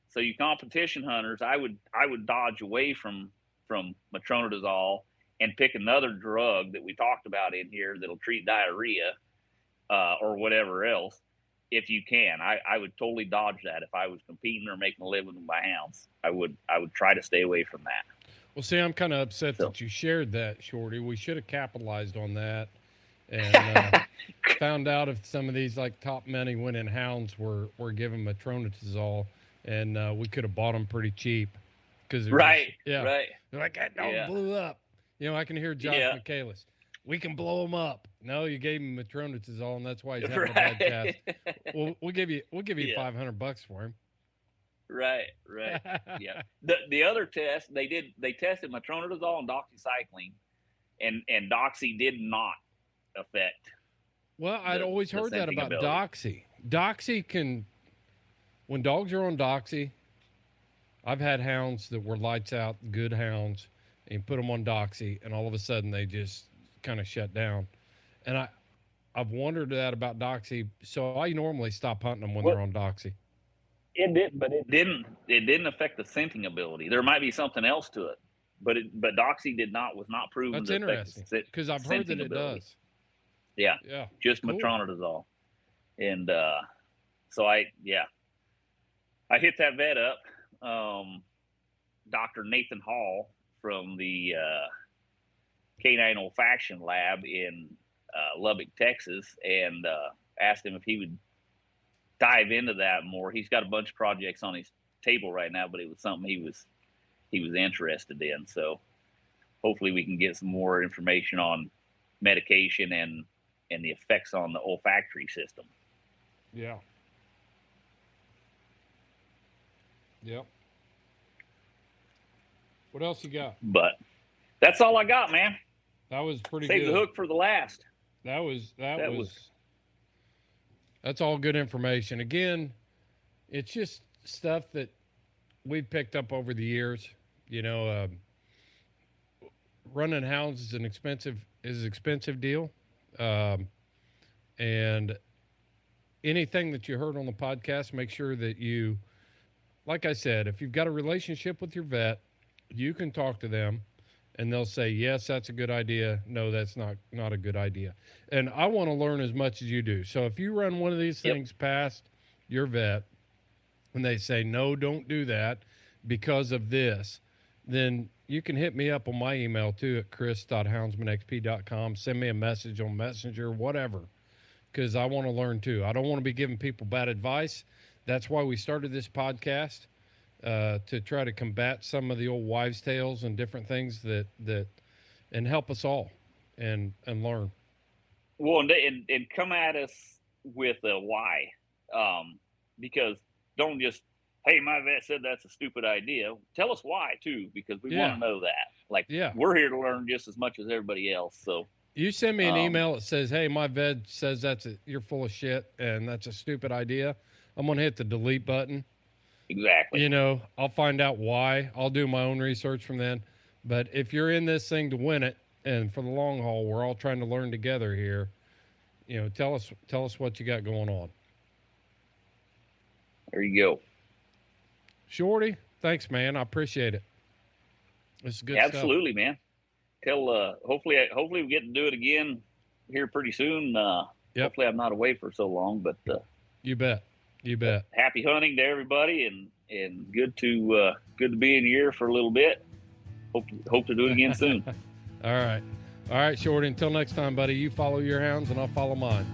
So you competition hunters, I would dodge away from metronidazole and pick another drug that we talked about in here that'll treat diarrhea, or whatever else, if you can. I would totally dodge that if I was competing or making a living with my hounds. I would try to stay away from that. Well, see, I'm kind of upset that you shared that, Shorty. We should have capitalized on that and found out if some of these like top many winning hounds were given metronidazole, and we could have bought them pretty cheap. Right. They're like, that dog blew up. I can hear Josh Michaelis. We can blow them up. No, you gave him metronidazole, and that's why he's having a bad cast. We'll give you $500 for him. Right. Yeah. The other test they tested metronidazole and doxycycline, and doxy did not affect. Well, I'd always heard that about doxy. Doxy can, when dogs are on doxy, I've had hounds that were lights out, good hounds, and you put them on doxy, and all of a sudden they just kind of shut down. And I've wondered that about doxy, so I normally stop hunting them when they're on doxy. It did, but it didn't affect the scenting ability. There might be something else to it, but doxy was not proven. That's interesting, because I've heard that it does. Yeah. Just cool. Metronidazole, and so I hit that vet up, Dr. Nathan Hall from the Canine Olfaction Lab in Lubbock, Texas, and asked him if he would dive into that more. He's got a bunch of projects on his table right now, but it was something he was interested in. So hopefully we can get some more information on medication and the effects on the olfactory system. Yeah. Yep. What else you got? But that's all I got, man. That was pretty good. Save the hook for the last. That's all good information. Again, it's just stuff that we've picked up over the years. Running hounds is an expensive deal. And anything that you heard on the podcast, make sure that you, like I said, if you've got a relationship with your vet, you can talk to them and they'll say, yes, that's a good idea. No, that's not a good idea. And I want to learn as much as you do. So if you run one of these things past your vet and they say, no, don't do that because of this, then you can hit me up on my email too at chris.houndsmanxp.com. Send me a message on Messenger, whatever, because I want to learn too. I don't want to be giving people bad advice. That's why we started this podcast, to try to combat some of the old wives' tales and different things that and help us all and learn. Well, and come at us with a why, because don't just, hey, my vet said that's a stupid idea. Tell us why too, because we want to know that. We're here to learn just as much as everybody else. So you send me an email that says, hey, my vet says you're full of shit and that's a stupid idea. I'm going to hit the delete button. Exactly. I'll find out why. I'll do my own research from then. But if you're in this thing to win it, and for the long haul, we're all trying to learn together here. Tell us what you got going on. There you go. Shorty, thanks, man. I appreciate it. This is good stuff. Absolutely, man. Hopefully we get to do it again here pretty soon. Hopefully I'm not away for so long, but You bet. You bet. Happy hunting to everybody, and good to be in your ear for a little bit. Hope to do it again soon. All right, Shorty. Until next time, buddy. You follow your hounds, and I'll follow mine.